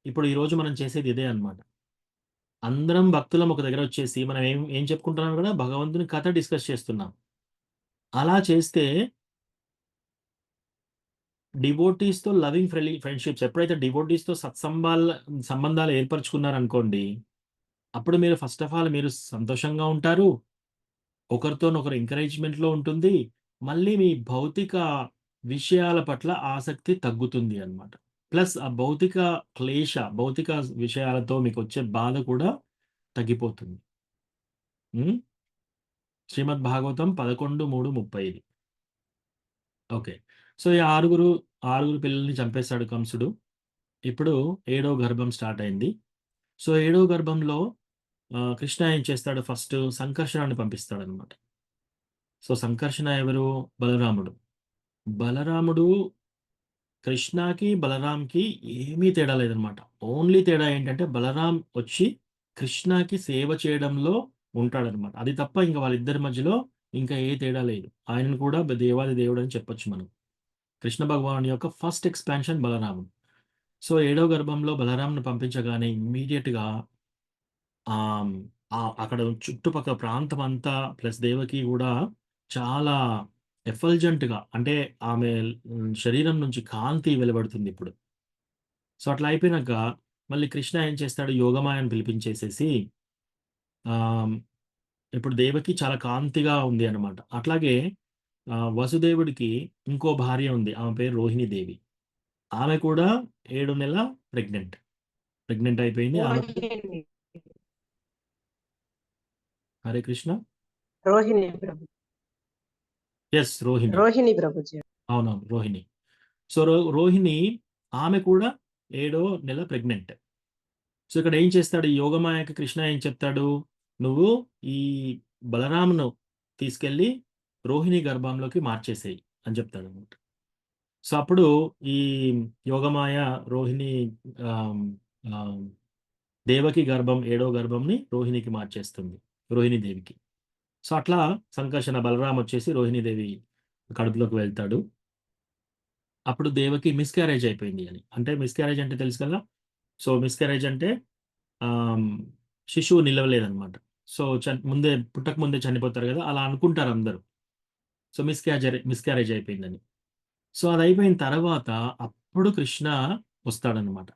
Speaker 1: ఇప్పుడు ఈరోజు మనం చేసేది ఇదే అన్నమాట. అందరం భక్తులం ఒక దగ్గర వచ్చేసి మనం ఏం ఏం చెప్పుకుంటున్నాం గదా! భగవంతుని కథ డిస్కస్ చేస్తున్నాం. అలా చేస్తే డివోటీస్‌తో లవింగ్ ఫ్రెండ్‌షిప్స్ ఎప్పుడైతే డివోటీస్‌తో సంబంధాలు ఏర్పరచుకున్నారనుకోండి, అప్పుడు మీరు ఫస్ట్ ఆఫ్ ఆల్ మీరు సంతోషంగా ఉంటారు. ఒకరితోనొకరు ఎంకరేజ్‌మెంట్‌లో ఉంటుంది. మళ్ళీ మీ భౌతిక విషయాల పట్ల ఆసక్తి తగ్గుతుంది అన్నమాట. ప్లస్ ఆ భౌతిక విషయాలతో మీకొచ్చే బాధ కూడా తగ్గిపోతుంది. హ్మ్. శ్రీమద్ భాగవతం 11:3-30 ఇది. ఓకే. సో, ఈ ఆరుగురు పిల్లల్ని చంపేసాడు కంసుడు. ఇప్పుడు ఏడో గర్భం స్టార్ట్ అయింది. సో, ఏడో గర్భంలో కృష్ణ ఏం చేస్తాడు ఫస్ట్ సంకర్షణని పంపిస్తాడన్నమాట. సో, సంకర్షణ ఎవరు? బలరాముడు. బలరాముడు కృష్ణకి, బలరాంకి ఏమీ తేడా లేదనమాట. ఓన్లీ తేడా ఏంటంటే బలరాం వచ్చి కృష్ణకి సేవ చేయడంలో ఉంటాడనమాట. అది తప్ప ఇంక వాళ్ళిద్దరి మధ్యలో ఇంకా ఏ తేడా లేదు. ఆయనను కూడా దేవాది దేవుడని చెప్పొచ్చు మనం. కృష్ణ భగవానుడి యొక్క ఫస్ట్ ఎక్స్‌పాన్షన్ బలరాముడు. సో, ఏడో గర్భంలో బలరాంని పంపించగానే ఇమ్మీడియేట్‌గా ఆహ్, అక్కడ చుట్టుపక్కల ప్రాంతమంతా ప్లస్ దేవకి గూడా చాలా ఎఫల్జెంట్‌గా అంటే ఆమె శరీరం నుంచి కాంతి వెలువడుతుందిప్పుడు. సో, అట్లా అయిపోయినాక మళ్ళీ కృష్ణ ఏం చేస్తాడు యోగమాయను పిలిపించేసేసి ఆహ్, ఇప్పుడు దేవకి చాలా కాంతిగా ఉంది అన్నమాట. అట్లాగే వసుదేవుడికి ఇంకో భార్య ఉంది. ఆమె పేరు రోహిణీదేవి. ఆమె కూడా 7 నెలల ప్రెగ్నెంట్. ప్రెగ్నెంట్ అయిపోయింది. ఆమె
Speaker 4: రోహిణి
Speaker 1: హరే కృష్ణ.
Speaker 4: రోహిణి ప్రభు
Speaker 1: యెస్. రోహిణి.
Speaker 4: రోహిణి ప్రభుజీ.
Speaker 1: అవునవును. రోహిణి. సో, రోహిణి ఆమె కూడా ఏడో నెల ప్రెగ్నెంట్. సో, ఇక్కడ ఏం చేస్తాడు ఈ యోగమాయకి కృష్ణ ఏం చెప్తాడు? "నువ్వు ఈ బలరామును తీసుకెళ్ళి రోహిణి గర్భంలోకి మార్చేసేయి" అని చెప్తాడన్నమాట. సో, అప్పుడు ఈ యోగమాయ రోహిణి ఆహ్, ఆహ్, దేవకి గర్భం ఏడో గర్భంని రోహిణికి మార్చేస్తుంది. రోహిణీదేవికి. సో, అట్లా సంకర్షణ బలరాం వచ్చేసి రోహిణీదేవి కడుపులోకి వెళ్తాడు. అప్పుడు దేవకి మిస్‌క్యారేజ్ అయిపోయింది అని. అంటే మిస్‌క్యారేజ్ అంటే తెలుసు కదా! సో, మిస్‌క్యారేజ్ అంటే ఆహ్, శిశువు నిలవలేదనమాట. సో, ముందే పుట్టక ముందే చనిపోతారు గదా! అలా అనుకుంటారు అందరూ. సో, మిస్‌క్యారేజ్ అయిపోయిందని. సో, అదయిపోయిన తర్వాత అప్పుడు కృష్ణ వస్తాడనమాట.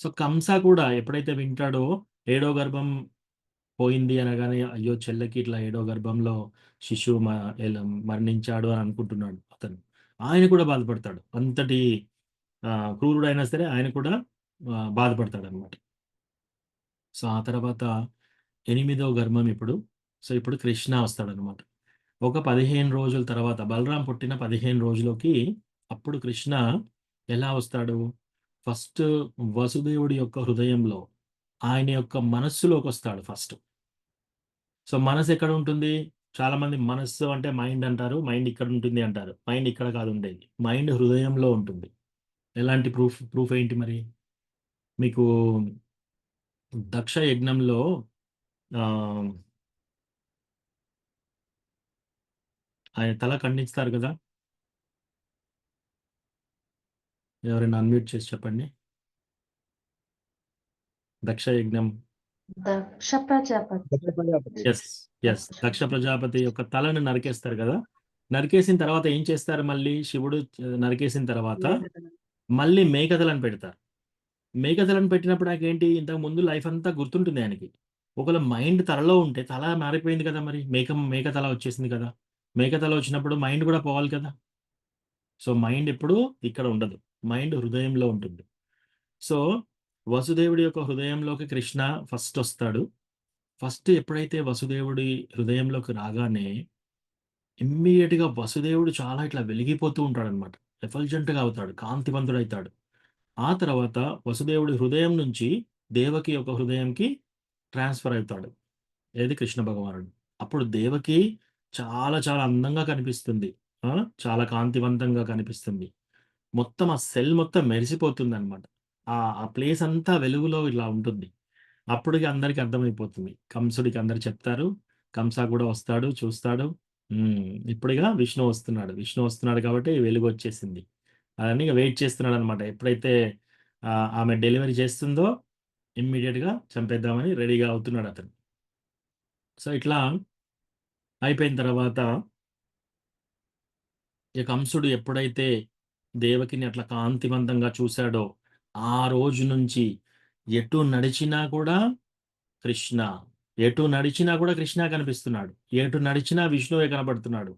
Speaker 1: సో, కంస కూడా ఎప్పుడైతే వింటాడో ఏడో గర్భం పోయింది అనగానే అయ్యో! చెల్లెకి ఇట్లా ఏడో గర్భంలో శిశువు మరణించాడు అని అనుకుంటున్నాడు అతను. ఆయన కూడా బాధపడతాడు. అంతటి క్రూరుడైనా సరే ఆయన కూడా బాధపడతాడనమాట. సో, ఆ తర్వాత ఎనిమిదో గర్భం ఇప్పుడు. సో, ఇప్పుడు కృష్ణ వస్తాడనమాట. ఒక 15 రోజుల తర్వాత బలరాం పుట్టిన 15 రోజులకి అప్పుడు కృష్ణ ఎలా వస్తాడు? ఫస్ట్ వసుదేవుడి యొక్క హృదయంలో, ఆయన యొక్క మనస్సులోకి వస్తాడు ఫస్ట్. సో మనసు ఎక్కడ ఉంటుంది? చాలా మంది మనస్సు అంటే మైండ్ అంటారు. మైండ్ ఇక్కడ ఉంటుంది అంటారు. మైండ్ ఇక్కడ కాదు ఉండేది. మైండ్ హృదయంలో ఉంటుంది. ఎలాంటి ప్రూఫ్ ఏంటి మరి? మీకు దక్ష యజ్ఞంలో ఆహ్, ఆయన తల ఖండిస్తారు కదా! ఎవరైనా అన్‌మ్యూట్ చేసి చెప్పండి. దక్ష యజ్ఞం.
Speaker 3: దక్ష ప్రజాపతి.
Speaker 1: యెస్. దక్ష ప్రజాపతి యొక్క తలను నరికేస్తారు కదా! నరికేసిన తర్వాత ఏం చేస్తారు మళ్ళీ? శివుడు నరికేసిన తర్వాత మళ్ళీ మేకతలను పెడతారు. మేకతలను పెట్టినప్పుడు నాకేంటి, ఇంతకు ముందు లైఫ్ అంతా గుర్తుంటుంది ఆయనకి. ఒకవేళ మైండ్ తలలో ఉంటే తల మారిపోయింది కదా మరి. మేక తల వచ్చేసింది కదా! మేక తల వచ్చినప్పుడు మైండ్ కూడా పోవాలి కదా! సో మైండ్ ఎప్పుడూ ఇక్కడ ఉండదు. మైండ్ హృదయంలో ఉంటుంది. సో వసుదేవుడి యొక్క హృదయంలోకి కృష్ణ ఫస్ట్ వస్తాడు. ఫస్ట్ ఎప్పుడైతే వసుదేవుడి హృదయంలోకి రాగానే ఇమ్మీడియేట్‌గా వసుదేవుడు చాలా ఇట్లా వెలిగిపోతూ ఉంటాడనమాట. ఎఫల్జెంట్‌గా అవుతాడు. కాంతివంతుడైతాడు. ఆ తర్వాత వసుదేవుడి హృదయం నుంచి దేవకి యొక్క హృదయంకి ట్రాన్స్‌ఫర్ అవుతాడు. ఏది? కృష్ణ భగవానుడు. అప్పుడు దేవకి చాలా చాలా అందంగా కనిపిస్తుంది. ఆ! చాలా కాంతివంతంగా కనిపిస్తుంది. మొత్తం ఆ సెల్ మొత్తం మెరిసిపోతుందనమాట. ఆ ప్లేస్ అంతా వెలుగులో ఇలా ఉంటుంది. అప్పటికి అందరికి అర్థమైపోతుంది. కంసుడికి అందరూ చెప్తారు. కంస కూడా వస్తాడు, చూస్తాడు. ఇప్పుడిగా విష్ణు వస్తున్నాడు. విష్ణు వస్తున్నాడు కాబట్టి వెలుగొచ్చేసింది. అని ఇగ వెయిట్ చేస్తున్నాడనమాట. ఎప్పుడైతే ఆమె డెలివరీ చేస్తుందో ఇమ్మీడియేట్‌గా చంపేద్దామని రెడీగా అవుతున్నాడతను. సో, ఇట్లా అయిపోయిన తర్వాత ఇక కంసుడు ఎప్పుడైతే దేవకిని అట్లా కాంతివంతంగా చూసాడో, ఆ రోజు నుంచి ఎటు నడిచినా కూడా కృష్ణ. ఎటు నడిచినా కూడా కృష్ణ కనిపిస్తున్నాడు. ఎటు నడిచినా విష్ణువే కనపడుతున్నాడు.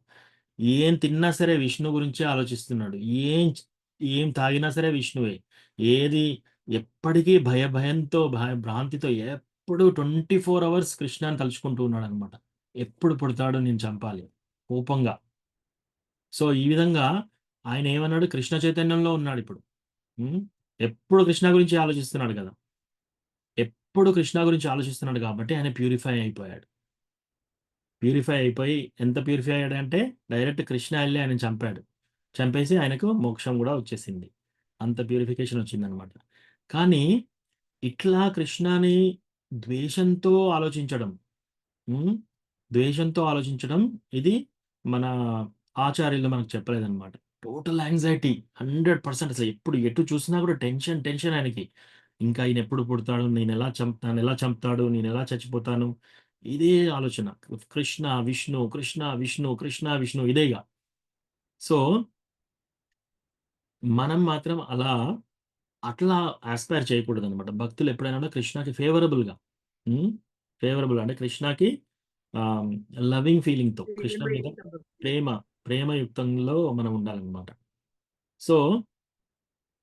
Speaker 1: ఏం తిన్నా సరే విష్ణు గురించే ఆలోచిస్తున్నాడు. ఏం చ్ ఏం తాగినా సరే విష్ణువే. ఏది ఎప్పటికీ భయంతో భ్రాంతితో ఎప్పుడు 24 అవర్స్ కృష్ణని తలుచుకుంటూ ఉన్నాడనమాట. ఎప్పుడు పుడతాడో నేను చంపాలి కోపంగా. సో, ఈ విధంగా ఆయన ఏమన్నాడు? కృష్ణ చైతన్యంలో ఉన్నాడిప్పుడు. హ్మ్. ఎప్పుడు కృష్ణ గురించి ఆలోచిస్తున్నాడు గదా! ఎప్పుడు కృష్ణ గురించి ఆలోచిస్తున్నాడు కాబట్టి ఆయన ప్యూరిఫై అయిపోయాడు. ప్యూరిఫై అయిపోయి ఎంత ప్యూరిఫై అయ్యాడంటే డైరెక్ట్ కృష్ణ ఎళ్లి ఆయనని చంపాడు. చంపేసి ఆయనకు మోక్షం గూడా వచ్చేసింది. అంత ప్యూరిఫికేషన్ వచ్చిందనమాట. కానీ ఇట్లా కృష్ణని ద్వేషంతో ఆలోచించడం, హ్మ్. ద్వేషంతో ఆలోచించడం ఇది మన ఆచార్యులు మనకు చెప్పలేదనమాట. టోటల్ యాంగ్జైటీ 100% అసలు ఎప్పుడు ఎటు చూసినా కూడా టెన్షన్ ఆయనకి. ఇంకా ఈయనెప్పుడు పుడతాడు? నన్నెలా చంపుతాడు? నేనెలా చచ్చిపోతాను? ఇదే ఆలోచన. కృష్ణ, విష్ణు, కృష్ణ, విష్ణు, కృష్ణ, విష్ణు ఇదే ఇగ. సో, మనం మాత్రం అట్లా యాస్పైర్ చేయకూడదనమాట. భక్తులు ఎప్పుడైనా కూడా కృష్ణకి ఫేవరబుల్‌గా, హ్మ్. ఫేవరబుల్ అంటే కృష్ణకి ఆహ్, లవింగ్ ఫీలింగ్‌తో కృష్ణ మీద ప్రేమ, ప్రేమయుక్తంలో మనం ఉండాలనమాట. సో,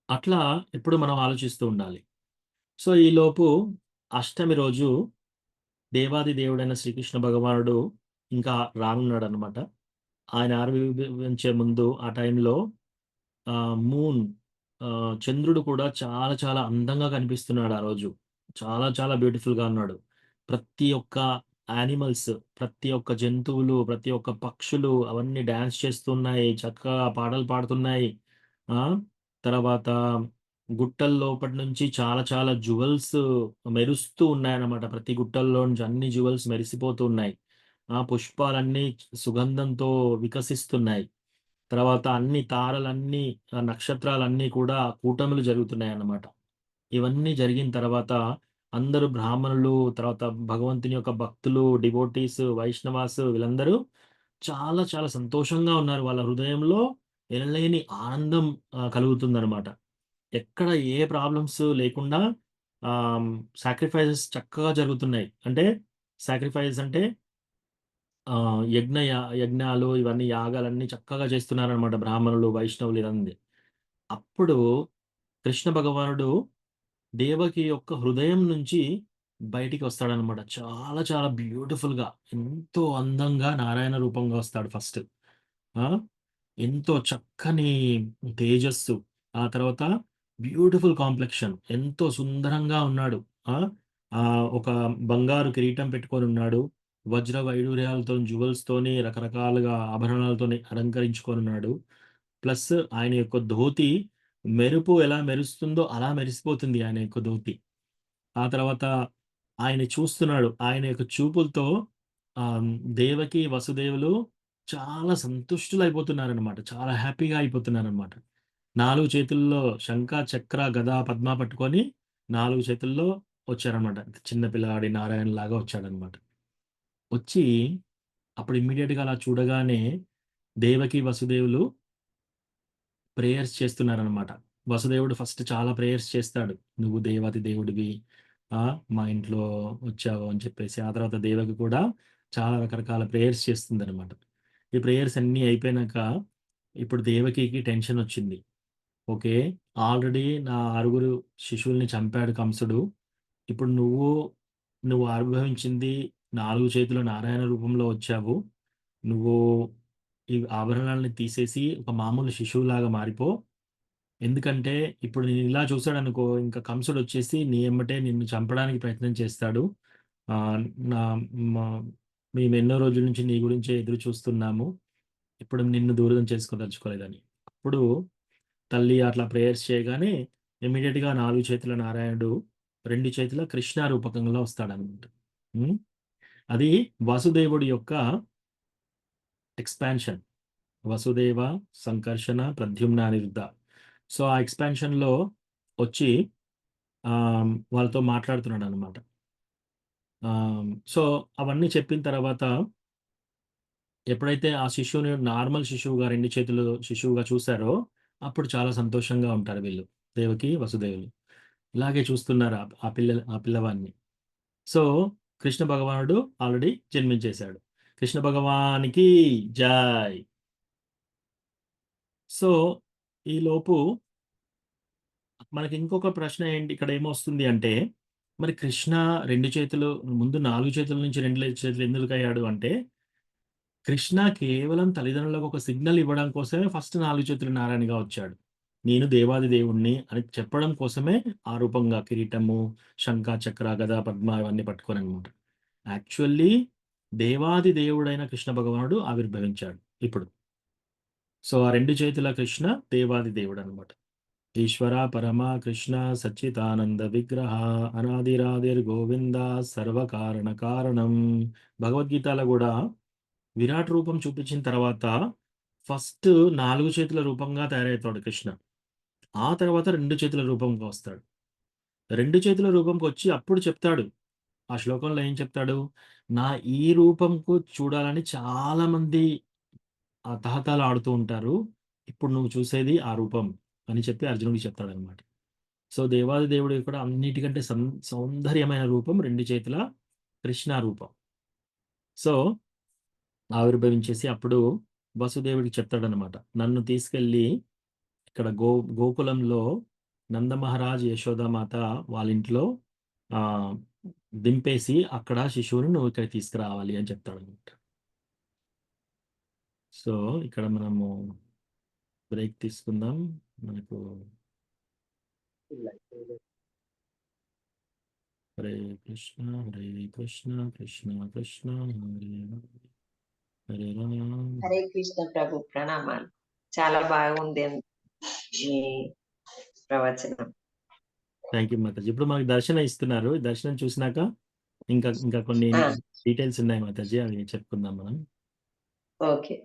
Speaker 1: అట్లా ఎప్పుడు మనం ఆలోచిస్తూ ఉండాలి. సో, ఈలోపు అష్టమి రోజు దేవాది దేవుడైన శ్రీకృష్ణ భగవానుడు ఇంకా రానున్నాడనమాట. ఆయన ఆవిర్భవించే ముందు ఆ టైంలో మూన్ చంద్రుడు కూడా చాలా చాలా అందంగా కనిపిస్తున్నాడు ఆ రోజు. చాలా చాలా బ్యూటిఫుల్‌గా ఉన్నాడు. ప్రతి ఒక్క యానిమల్స్, ప్రతి ఒక్క జంతువులు, ప్రతి ఒక్క పక్షులు అవన్నీ డాన్స్ చేస్తున్నాయి. చక్కగా పాటలు పాడుతున్నాయి. ఆ! తర్వాత గుట్టల లోపటి నుంచి చాలా చాలా జ్యువెల్స్ మెరుస్తూ ఉన్నాయన్నమాట. ప్రతి గుట్టల్లో నుంచి అన్ని జ్యువెల్స్ మెరిసిపోతూ ఉన్నాయి. పుష్పాలన్నీ సుగంధంతో వికసిస్తున్నాయి. తర్వాత అన్ని తారలన్నీ, నక్షత్రాలన్నీ కూడా కూటములు జరుగుతున్నాయన్నమాట. ఇవన్నీ జరిగిన తర్వాత అందరూ బ్రాహ్మణులు, తర్వాత భగవంతుని యొక్క భక్తులు, డివోటీస్, వైష్ణవాస్ వీళ్ళందరూ చాలా చాలా సంతోషంగా ఉన్నారు. వాళ్ళ హృదయంలో ఎనలేని ఆనందం కలుగుతుందనమాట. ఎక్కడ ఏ ప్రాబ్లమ్స్ లేకుండా ఆహ్, సాక్రిఫైసెస్ చక్కగా జరుగుతున్నాయి. అంటే సాక్రిఫైస్ అంటే యజ్ఞాలు ఇవన్నీ యాగాలన్నీ చక్కగా చేస్తున్నారనమాట బ్రాహ్మణులు, వైష్ణవులు ఇదంది. అప్పుడు కృష్ణ భగవానుడు దేవకి యొక్క హృదయం నుంచి బయటికి వస్తాడనమాట. చాలా చాలా బ్యూటిఫుల్‌గా ఎంతో అందంగా నారాయణ రూపంగా వస్తాడు ఫస్ట్. ఆ! ఎంతో చక్కని తేజస్సు, ఆ తర్వాత బ్యూటిఫుల్ కాంప్లెక్షన్, ఎంతో సుందరంగా ఉన్నాడు. ఆ! ఒక బంగారు కిరీటం పెట్టుకొని ఉన్నాడు. వజ్ర వైడూర్యాలతోని, జ్యువెల్స్‌తోని, రకరకాలుగా ఆభరణాలతోని అలంకరించుకొని ఉన్నాడు. ప్లస్ ఆయన యొక్క ధోతి మెరుపు ఎలా మెరుస్తుందో అలా మెరిసిపోతుంది ఆయన యొక్క ధోతి. ఆ తర్వాత ఆయన చూస్తున్నాడు. ఆయన యొక్క చూపులతో దేవకి, వసుదేవులు చాలా సంతుష్టులైపోతున్నారనమాట. చాలా హ్యాపీగా అయిపోతున్నారనమాట. 4 చేతుల్లో శంఖ, చక్ర, గద, పద్మ పట్టుకొని 4 చేతుల్లో వచ్చారనమాట. చిన్న పిల్లాడి నారాయణలాగా వచ్చాడనమాట. వచ్చి అప్పుడు ఇమ్మీడియేట్‌గా అలా చూడగానే దేవకి, వసుదేవులు ప్రేయర్స్ చేస్తున్నారనమాట. వసుదేవుడు ఫస్ట్ చాలా ప్రేయర్స్ చేస్తాడు. "నువ్వు దేవాతి దేవుడివి. మా ఇంట్లో వచ్చావు" అని చెప్పేసి. ఆ తర్వాత దేవకి కూడా చాలా రకరకాల ప్రేయర్స్ చేస్తుందనమాట. ఈ ప్రేయర్స్ అన్నీ అయిపోయినాక ఇప్పుడు దేవకికి టెన్షనొచ్చింది. ఓకే. ఆల్రెడీ నా 6 శిశువుల్ని చంపాడు కంసుడు. ఇప్పుడు నువ్వు అనుభవించింది 4 చేతుల నారాయణ రూపంలో వచ్చావు. నువ్వు ఈ ఆభరణాల్ని తీసేసి ఒక మామూలు శిశువులాగా మారిపో. ఎందుకంటే ఇప్పుడు నేనిలా చూసాడనుకో, ఇంక కంసుడొచ్చేసి నీ ఎమ్మటే నిన్ను చంపడానికి ప్రయత్నం చేస్తాడు. ఆహ్, నా మా మేమెన్నో రోజుల నుంచి నీ గురించే ఎదురు చూస్తున్నాము. ఇప్పుడు నిన్ను దూరం చేసుకోదలుచుకోలేదని. అప్పుడు తల్లి అట్లా ప్రేయర్స్ చేయగానే ఇమ్మీడియేట్‌గా 4 చేతుల నారాయణుడు 2 చేతుల కృష్ణ రూపకంలో వస్తాడనమాట. హ్మ్. అది వాసుదేవుడి యొక్క ఎక్స్‌పాన్షన్. వసుదేవ, సంకర్షణ, ప్రద్యుమ్న, అనిరుద్ధ. సో, ఆ ఎక్స్‌పాన్షన్‌లో వచ్చి వాళ్ళతో మాట్లాడుతున్నాడనమాట. సో, అవన్నీ చెప్పిన తర్వాత ఎప్పుడైతే ఆ శిశువుని నార్మల్ శిశువుగా 2 చేతులు శిశువుగా చూసారో, అప్పుడు చాలా సంతోషంగా ఉంటారు వీళ్ళు. దేవకి, వసుదేవులు. ఇలాగే చూస్తున్నారు ఆ పిల్లవాడిని. సో, కృష్ణ భగవానుడు ఆల్రెడీ జన్మించేసాడు. కృష్ణ భగవానికి జై! సో, ఈలోపు మనకి ఇంకొక ప్రశ్న ఏంటి ఇక్కడ ఏమొస్తుంది అంటే, మరి కృష్ణ 2 చేతులు ముందు 4 చేతుల నుంచి 2 చేతులు ఎందుకయ్యాడు అంటే, కృష్ణ కేవలం తల్లిదండ్రులకు ఒక సిగ్నల్ ఇవ్వడం కోసమే ఫస్ట్ 4 చేతుల నారాయణగా వచ్చాడు. నేను దేవాది దేవుడిని అని చెప్పడం కోసమే ఆ రూపంగా కిరీటము, శంఖ, చక్ర, గద, పద్మ ఇవన్నీ పట్టుకొననమాట. యాక్చువల్లీ దేవాది దేవుడైన కృష్ణ భగవానుడు ఆవిర్భవించాడు ఇప్పుడు. సో, ఆ 2 చేతుల కృష్ణ దేవాది దేవుడనమాట. ఈశ్వర పరమ కృష్ణ సచ్చిదానంద విగ్రహ అనాదిరాదిర్గోవింద సర్వకారణ కారణం. భగవద్గీతలో గూడా విరాట్ రూపం చూపించిన తర్వాత ఫస్ట్ 4 చేతుల రూపంగా తయారవుతాడు కృష్ణ. ఆ తర్వాత 2 చేతుల రూపంగా వస్తాడు. 2 చేతుల రూపంకొచ్చి అప్పుడు చెప్తాడు. ఆ శ్లోకంలో ఏం చెప్తాడు? నా ఈ రూపంకు చూడాలని చాలామంది తహతహలాడుతూ ఉంటారు. ఇప్పుడు నువ్వు చూసేది ఆ రూపం అని చెప్పి అర్జునుడికి చెప్తాడనమాట. సో, దేవాది దేవుడికి కూడా అన్నిటికంటే సౌందర్యమైన రూపం 2 చేతుల కృష్ణ రూపం. సో, ఆవిర్భవించేసి అప్పుడు వసుదేవుడికి చెప్తాడనమాట. నన్ను తీసుకెళ్ళి ఇక్కడ గోకులంలో నందమహారాజ్, యశోదామాత వాళ్ళింట్లో ఆహ్, దింపేసి అక్కడ శిశువుని నువ్వు ఇక్కడికి తీసుకురావాలి అని చెప్తాడనమాట. సో, ఇక్కడ మనము బ్రేక్ తీసుకుందాం. మనకు హరే కృష్ణ, హరే కృష్ణ, కృష్ణ కృష్ణ హరే హరే, హరే రామ.
Speaker 4: హరే కృష్ణ ప్రభు ప్రణామాలు. చాలా బాగుంది మీ ప్రవచనం.
Speaker 1: Thank you Mataji. ఇప్పుడు మనకు దర్శనం ఇస్తున్నారు. ఈ దర్శనం చూసినాక ఇంకా కొన్ని
Speaker 4: ఆ,
Speaker 1: డీటెయిల్స్ ఉన్నాయి మాతాజీ. అవి చెప్పుకుందాం మనం.
Speaker 4: ఓకే.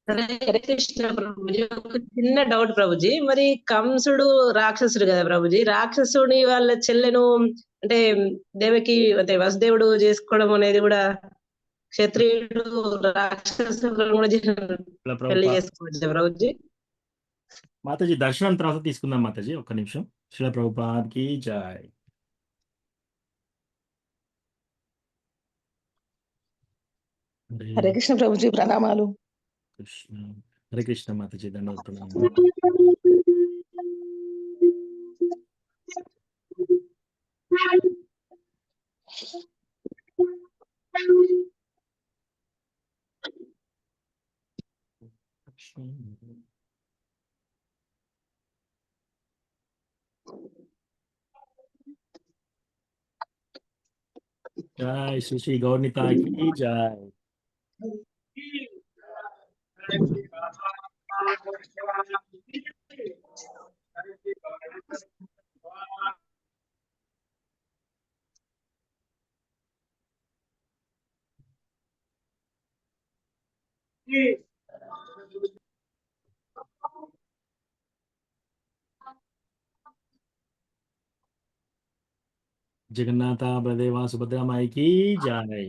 Speaker 4: హరే కృష్ణ ప్రభుజీ. ఒక చిన్న డౌట్ ప్రభుజీ. మరి కంసుడు రాక్షసుడు కదా ప్రభుజీ. రాక్షసుడి వాళ్ళ చెల్లెను అంటే దేవకి అంటే వసుదేవుడు చేసుకోవడం అనేది కూడా క్షత్రియుడు రాక్షసులను కూడా
Speaker 1: ఇలా
Speaker 4: పెళ్లి
Speaker 1: ప్రభుపా
Speaker 4: చేసుకోవచ్చు ప్రభుజీ.
Speaker 1: మాతాజీ దర్శనం తర్వాత తీసుకుందాం మాతాజీ. ఒక్క నిమిషం. శిల ప్రభుపాద్‌కి జై. హరే
Speaker 5: హరే కృష్ణ ప్రభుజీ ప్రణామాలు.
Speaker 1: కృష్ణ. హరే కృష్ణ మాతాజీ. దండవత్ ప్రణామాలు. जय श्री श्री गौरनीता की जय। जगन्नाथ बलदेवा सुभद्रा माई की जय।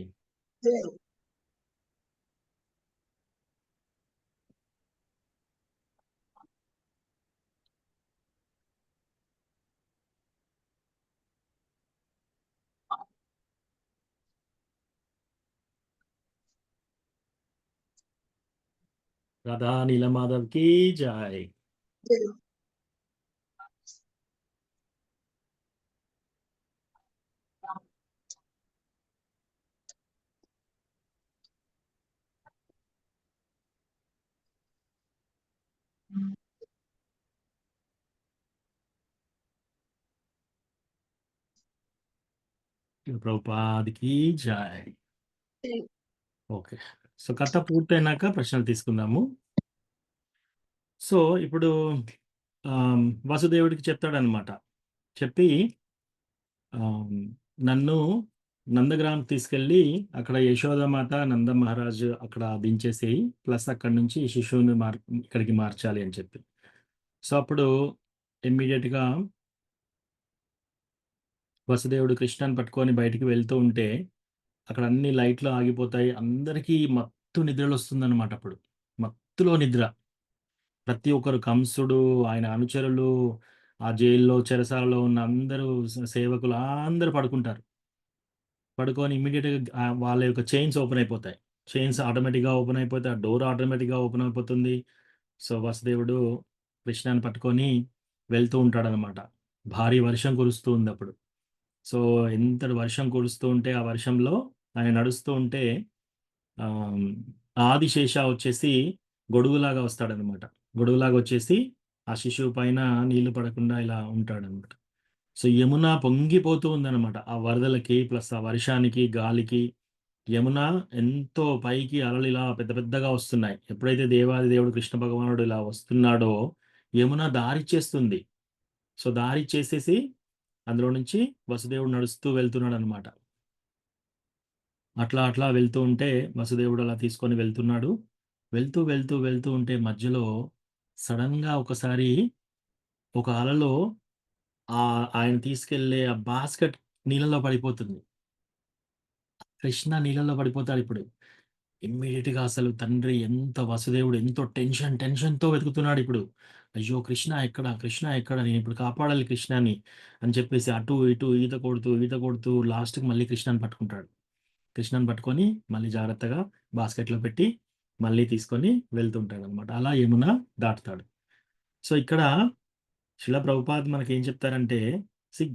Speaker 1: राधा नीला माधव की जय। ప్రభుపాద్ की जय। ఓకే, సో కథ పూర్తయినాక ప్రశ్నలు తీసుకుందాము. సో ఇప్పుడు వసుదేవుడికి చెప్తాడనమాట. చెప్పి నన్ను నందగ్రామ్ తీసుకెళ్ళి అక్కడ యశోదమాత నంద మహారాజు అక్కడ దించేసి ప్లస్ అక్కడి నుంచి శిశువుని ఇక్కడికి మార్చాలి అని చెప్పి. సో అప్పుడు ఇమ్మీడియట్గా వసుదేవుడు కృష్ణని పట్టుకొని బయటికి వెళ్తూ ఉంటే అక్కడ అన్ని లైట్లు ఆగిపోతాయి. అందరికీ మత్తు నిద్రలు వస్తుందన్నమాట. అప్పుడు మత్తులో నిద్ర. ప్రతి ఒక్కరు, కంసుడు, ఆయన అనుచరులు, ఆ జైల్లో చెరసాలలో ఉన్న అందరూ సేవకులు అందరూ పడుకుంటారు. పడుకొని ఇమ్మీడియట్గా వాళ్ళ యొక్క చైన్స్ ఓపెన్ అయిపోతాయి. చైన్స్ ఆటోమేటిక్గా ఓపెన్ అయిపోతాయి. ఆ డోర్ ఆటోమేటిక్గా ఓపెన్ అయిపోతుంది. సో వసుదేవుడు కృష్ణాన్ని పట్టుకొని వెళ్తూ ఉంటాడనమాట. భారీ వర్షం కురుస్తూ ఉంది అప్పుడు. సో ఎంతటి వర్షం కురుస్తూ ఉంటే ఆ వర్షంలో ఆయన నడుస్తూ ఉంటే ఆదిశేష వచ్చేసి గొడుగులాగా వస్తాడనమాట. గొడుగులాగా వచ్చేసి ఆ శిశువు పైన నీళ్లు పడకుండా ఇలా ఉంటాడనమాట. సో యమున పొంగిపోతూ ఉందన్నమాట ఆ వరదలకి ప్లస్ ఆ వర్షానికి గాలికి. యమున ఎంతో పైకి అలలు ఇలా పెద్ద పెద్దగా వస్తున్నాయి. ఎప్పుడైతే దేవాది దేవుడు కృష్ణ భగవానుడు ఇలా వస్తున్నాడో యమున దారిచ్చేస్తుంది. సో దారిచ్చేసేసి అందులో నుంచి వసుదేవుడు నడుస్తూ వెళ్తున్నాడు అనమాట. అట్లా అట్లా వెళ్తూ ఉంటే వసుదేవుడు అలా తీసుకొని వెళ్తున్నాడు. వెళ్తూ వెళ్తూ వెళ్తూ ఉంటే మధ్యలో సడన్గా ఒకసారి ఒక అలలో ఆయన తీసుకెళ్లే ఆ బాస్కెట్ నీళ్ళలో పడిపోతుంది. కృష్ణ నీళ్ళలో పడిపోతాడు. ఇప్పుడు ఇమ్మీడియట్గా అసలు తండ్రి వసుదేవుడు ఎంతో టెన్షన్తో వెతుకుతున్నాడు. ఇప్పుడు అయ్యో కృష్ణ ఎక్కడ, కృష్ణ ఎక్కడ, నేను ఇప్పుడు కాపాడాలి కృష్ణని అని చెప్పేసి అటు ఇటు ఈత కొడుతూ లాస్ట్కి మళ్ళీ కృష్ణని పట్టుకుంటాడు. కృష్ణని పట్టుకొని మళ్ళీ జాగ్రత్తగా బాస్కెట్లో పెట్టి మళ్ళీ తీసుకొని వెళ్తుంటాడు అనమాట. అలా యమున దాటుతాడు. సో ఇక్కడ శిలా ప్రభుపాద్ మనకి ఏం చెప్తారంటే,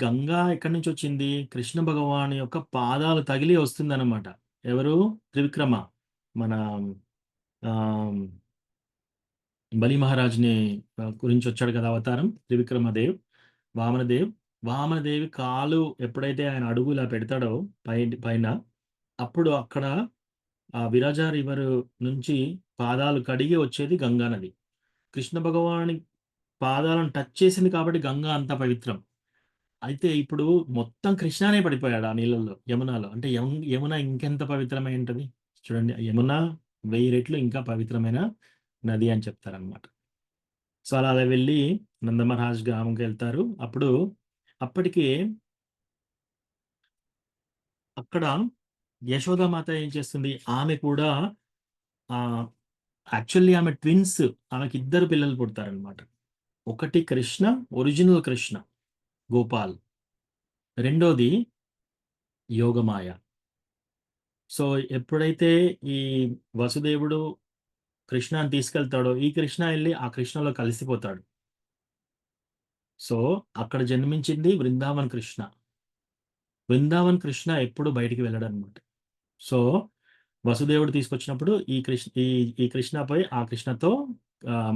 Speaker 1: గంగా ఎక్కడి నుంచి వచ్చింది? కృష్ణ భగవాన్ యొక్క పాదాలు తగిలి వస్తుందన్నమాట. ఎవరు? త్రివిక్రమ, మన బలి మహారాజ్ని గురించి వచ్చాడు కదా అవతారం, త్రివిక్రమదేవ్, వామనదేవి కాలు ఎప్పుడైతే ఆయన అడుగు ఇలా పెడతాడో పైన, అప్పుడు అక్కడ ఆ విరాజా రివర్ నుంచి పాదాలు కడిగి వచ్చేది గంగా నది. కృష్ణ భగవాని పాదాలను టచ్ చేసింది కాబట్టి గంగా అంత పవిత్రం. అయితే ఇప్పుడు మొత్తం కృష్ణానే పడిపోయాడు ఆ నీళ్ళల్లో, యమునాలో. అంటే యమున ఇంకెంత పవిత్రమైనది చూడండి. యమున 1000 రెట్లు ఇంకా పవిత్రమైన నది అని చెప్తారనమాట. సో అలా వెళ్ళి నందమహారాజ్ గ్రామంకి వెళ్తారు. అప్పటికి అక్కడ యశోదామాత ఏం చేస్తుంది? ఆమె కూడా యాక్చువల్లీ ఆమె ట్విన్స్. ఆమెకి 2 పిల్లలు పుడతారనమాట. ఒకటి కృష్ణ, ఒరిజినల్ కృష్ణ గోపాల్, రెండోది యోగమాయ. సో ఎప్పుడైతే ఈ వసుదేవుడు కృష్ణని తీసుకెళ్తాడో ఈ కృష్ణ వెళ్ళి ఆ కృష్ణలో కలిసిపోతాడు. సో అక్కడ జన్మించింది బృందావన్ కృష్ణ. బృందావన్ కృష్ణ ఎప్పుడు బయటికి వెళ్ళాడు అనమాట. సో వసుదేవుడు తీసుకొచ్చినప్పుడు ఈ కృష్ణపై ఆ కృష్ణతో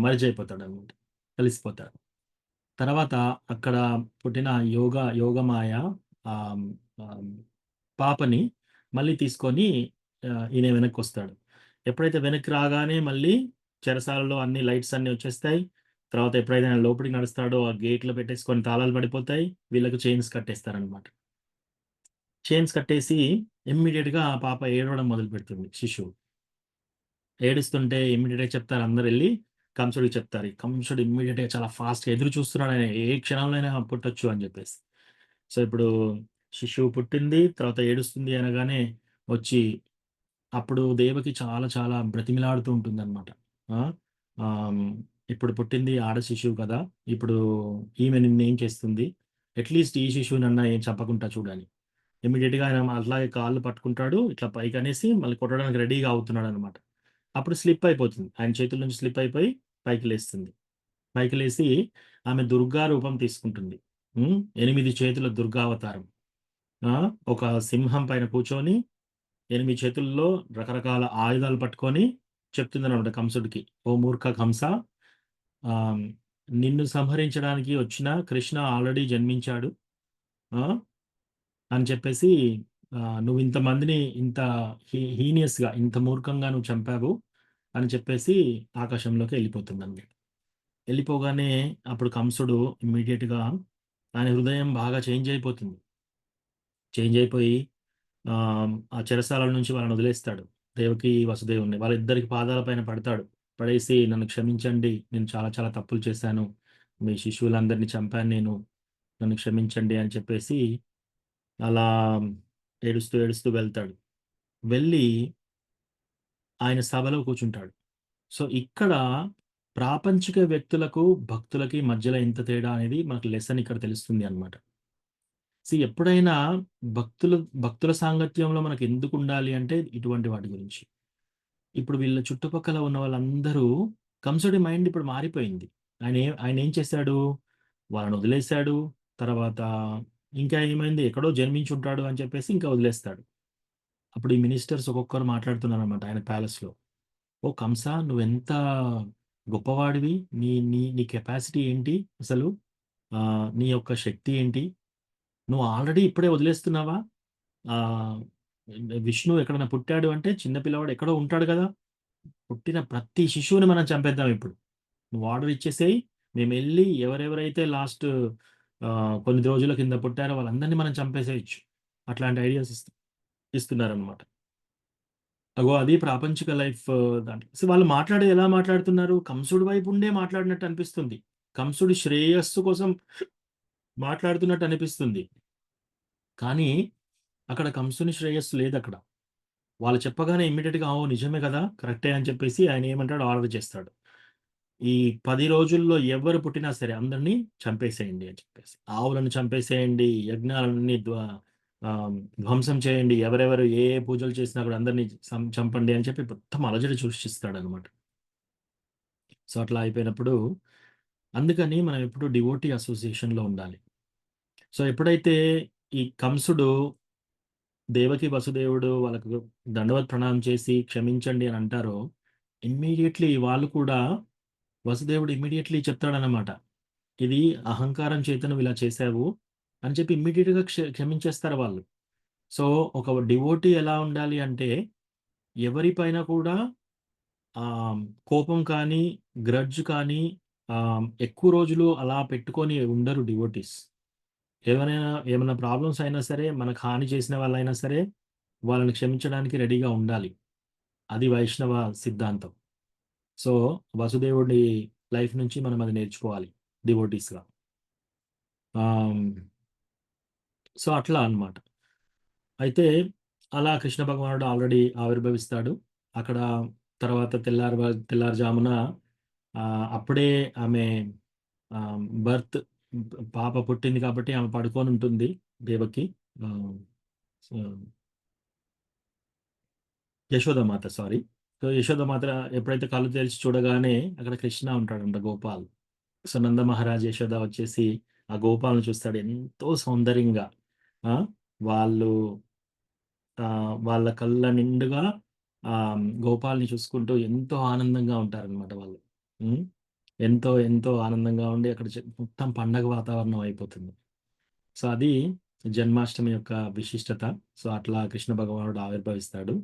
Speaker 1: మర్జ్ అయిపోతాడనమాట. కలిసిపోతాడు. తర్వాత అక్కడ పుట్టిన యోగమాయ ఆహ్, ఆహ్, పాపని మళ్ళీ తీసుకొని ఈయన వెనక్కొస్తాడు. ఎప్పుడైతే వెనక్కి రాగానే మళ్ళీ చెరసాలలో అన్ని లైట్స్ అన్నీ వచ్చేస్తాయి. తర్వాత ఎప్పుడైతే ఆయన లోపలికి నడుస్తాడో ఆ గేట్‌లో పెట్టేసుకొని తాళాలు పడిపోతాయి. వీళ్ళకి చైన్స్ కట్టేస్తారనమాట. చైన్స్ కట్టేసి ఇమ్మీడియేట్‌గా ఆ పాప ఏడవడం మొదలుపెడుతుంది శిశువు. ఏడుస్తుంటే ఇమ్మీడియేట్‌గా చెప్తారు అందరెళ్లి కంసుడికి చెప్తారు. ఈ కంసుడు ఇమ్మీడియేట్‌గా చాలా ఫాస్ట్‌గా ఎదురు చూస్తున్నాడు ఆయన ఏ క్షణంలో అయినా పుట్టొచ్చు అని చెప్పేసి. సో, ఇప్పుడు శిశువు పుట్టింది. తర్వాత ఏడుస్తుంది అనగానే వచ్చి అప్పుడు దేవకి చాలా చాలా బ్రతిమిలాడుతూ ఉంటుందన్నమాట. ఆ! ఆహ్, ఇప్పుడు పుట్టింది ఆడ శిశువు కదా! ఇప్పుడు ఈమె నిన్నేం చేస్తుంది? అట్‌లీస్ట్ ఈ శిశువునన్నా ఏం చంపకుండా చూడని. ఇమ్మీడియేట్‌గా ఆయన అట్లాగే కాళ్ళు పట్టుకుంటాడు. ఇట్లా పైకనేసి మళ్ళీ కొట్టడానికి రెడీగా అవుతున్నాడన్నమాట. అప్పుడు స్లిప్ అయిపోతుంది. ఆయన చేతుల నుంచి స్లిప్ అయిపోయి పైకి లేస్తుంది. పైకి లేసి ఆమె దుర్గా రూపం తీసుకుంటుంది. 8 చేతుల దుర్గావతారం. ఆ! ఒక సింహం పైన కూర్చొని 8 చేతుల్లో రకరకాల ఆయుధాలు పట్టుకొని చెప్తుందనమాట కంసుడికి. "ఓ మూర్ఖ కంస ఆహ్, నిన్ను సంహరించడానికి వచ్చిన కృష్ణ ఆల్రెడీ జన్మించాడు. ఆ! అని చెప్పేసి నువ్వు ఇంతమందిని ఇంత హీనియస్‌గా ఇంత మూర్ఖంగా నువ్వు చంపావు" అని చెప్పేసి ఆకాశంలోకి ఎళ్ళిపోతుందన్నమాట. ఎళ్ళిపోగానే అప్పుడు కంసుడు ఇమ్మీడియేట్‌గా ఆయన హృదయం బాగా చేంజ్ అయిపోతుంది. చేంజ్ అయిపోయి ఆ చెరసాల నుంచి వాళ్ళని వదిలేస్తాడు. దేవకి, వసుదేవుడిని. వాళ్ళిద్దరికి పాదాల పైన పడతాడు. పడేసి నన్ను క్షమించండి. నేను చాలా చాలా తప్పులు చేశాను. మీ శిశువులందరిని చంపాను నేను. నన్ను క్షమించండి అని చెప్పేసి అలా ఏడుస్తూ, ఏడుస్తూ వెళ్తాడు. వెళ్ళి ఆయన సభలో కూర్చుంటాడు. సో, ఇక్కడ ప్రాపంచిక వ్యక్తులకు, భక్తులకి మధ్యలో ఎంత తేడా అనేది మనకు లెసన్ ఇక్కడ తెలుస్తుంది అన్నమాట. ఎప్పుడైనా భక్తులు భక్తుల సాంగత్యంలో మనకెందుకుండాలి అంటే ఇటువంటి వాటి గురించి. ఇప్పుడు వీళ్ళ చుట్టుపక్కల ఉన్న వాళ్ళందరూ కంసుడి మైండ్ ఇప్పుడు మారిపోయింది. ఆయనేం చేశాడు? వాళ్ళని వదిలేసాడు. తర్వాత ఇంకా ఏమైంది? ఎక్కడో జన్మించుంటాడు అని చెప్పేసి ఇంకా వదిలేస్తాడు. అప్పుడు ఈ మినిస్టర్స్ ఒక్కొక్కరు మాట్లాడుతున్నారనమాట ఆయన ప్యాలెస్‌లో. "ఓ కంస నువ్వెంత గొప్పవాడివి. నీ నీ నీ కెపాసిటీ ఏంటి అసలు? నీ యొక్క శక్తి ఏంటి? నువ్వు ఆల్రెడీ ఇప్పుడే వదిలేస్తున్నావా? ఆహ్, విష్ణువు ఎక్కడైనా పుట్టాడు అంటే చిన్న పిల్లవాడు ఎక్కడో ఉంటాడు గదా! పుట్టిన ప్రతి శిశువుని మనం చంపేద్దాం ఇప్పుడు. నువ్వు ఆర్డర్ ఇచ్చేసేయి. మేమెళ్లి ఎవరెవరైతే లాస్ట్ కొన్ని రోజుల కింద పుట్టారో వాళ్ళందరిని మనం చంపేసేయొచ్చు. అట్లాంటి ఐడియాస్ ఇస్తున్నారనమాట. అగో అది ప్రాపంచిక లైఫ్ దాంట్లో. వాళ్ళు ఎలా మాట్లాడుతున్నారు? కంసుడి వైపు ఉండే మాట్లాడినట్టు అనిపిస్తుంది. కంసుడి శ్రేయస్సు కోసం మాట్లాడుతున్నట్టు అనిపిస్తుంది. కానీ అక్కడ కంసుని శ్రేయస్సు లేదక్కడ. వాళ్ళు చెప్పగానే ఇమ్మీడియేట్‌గా ఓహ్! నిజమే కదా! కరెక్టే అని చెప్పేసి ఆయన ఏమంటాడు ఆర్డర్ చేస్తాడు. ఈ 10 రోజుల్లో ఎవ్వరు పుట్టినా సరే అందరిని చంపేసేయండి అని చెప్పేసి. ఆవులను చంపేసేయండి, యజ్ఞాలన్నీ ధ్వంసం చేయండి. ఎవరెవరు ఏ ఏ పూజలు చేసినా కూడా అందరిని చంపండి అని చెప్పి మొత్తం అలజడి సృష్టిస్తాడనమాట. సో, అట్లా అయిపోయినప్పుడు అందుకని మనం ఎప్పుడు డివోటీ అసోసియేషన్‌లో ఉండాలి. సో, ఎప్పుడైతే ఈ కంసుడు దేవకి, వసుదేవుడు వాళ్ళకు దండవత్ ప్రణామం చేసి క్షమించండి అని అంటారో, ఇమ్మీడియేట్‌లీ వాళ్ళు కూడా వసుదేవుడు ఇమ్మీడియేట్‌లీ చెప్తాడనమాట. ఇది అహంకారం చేత నువ్వు ఇలా చేశావు అని చెప్పి ఇమ్మీడియేట్‌గా క్షమించేస్తారు వాళ్ళు. సో, ఒక డివోటీ ఎలా ఉండాలి అంటే ఎవరి పైన కూడా ఆహ్, కోపం కానీ, గ్రడ్జ్ కానీ ఎక్కువ రోజులు అలా పెట్టుకొని ఉండరు డివోటీస్. ఏమైనా ప్రాబ్లమ్స్ అయినా సరే, మనకు హాని చేసిన వాళ్ళైనా సరే, వాళ్ళని క్షమించడానికి రెడీగా ఉండాలి. అది వైష్ణవ సిద్ధాంతం. సో, వసుదేవుడి లైఫ్ నుంచి మనం అది నేర్చుకోవాలి డివోటీస్‌గా. ఆహ్, సో, అట్లా అన్నమాట. అయితే అలా కృష్ణ భగవానుడు ఆల్రెడీ ఆవిర్భవిస్తాడు. అక్కడ తర్వాత తెల్లారుజామున అప్పుడే ఆమె బర్త్ పాప పుట్టింది కాబట్టి ఆమె పడుకొనుంటుంది దేవకి. ఆహ్, so, Yashoda Mata sorry. So, Yashoda Mata ఎప్పుడైతే కళ్ళు తెరిచి చూడగానే అక్కడ కృష్ణ ఉంటాడంట గోపాల్. సో, నందమహారాజ్, యశోద వచ్చేసి ఆ గోపాల్‌ని చూస్తాడు. ఎంతో సౌందర్యంగా. ఆ! వాళ్ళు వాళ్ళ కళ్ళ నిండుగా గోపాల్‌ని చూసుకుంటూ ఎంతో ఆనందంగా ఉంటారనమాట వాళ్ళు. హ్మ్. ఎంతో ఎంతో ఆనందంగా ఉండి అక్కడ మొత్తం పండగ వాతావరణం అయిపోతుంది. సో, అది జన్మాష్టమి యొక్క విశిష్టత. సో, అట్లా కృష్ణ భగవానుడు ఆవిర్భవిస్తాడు.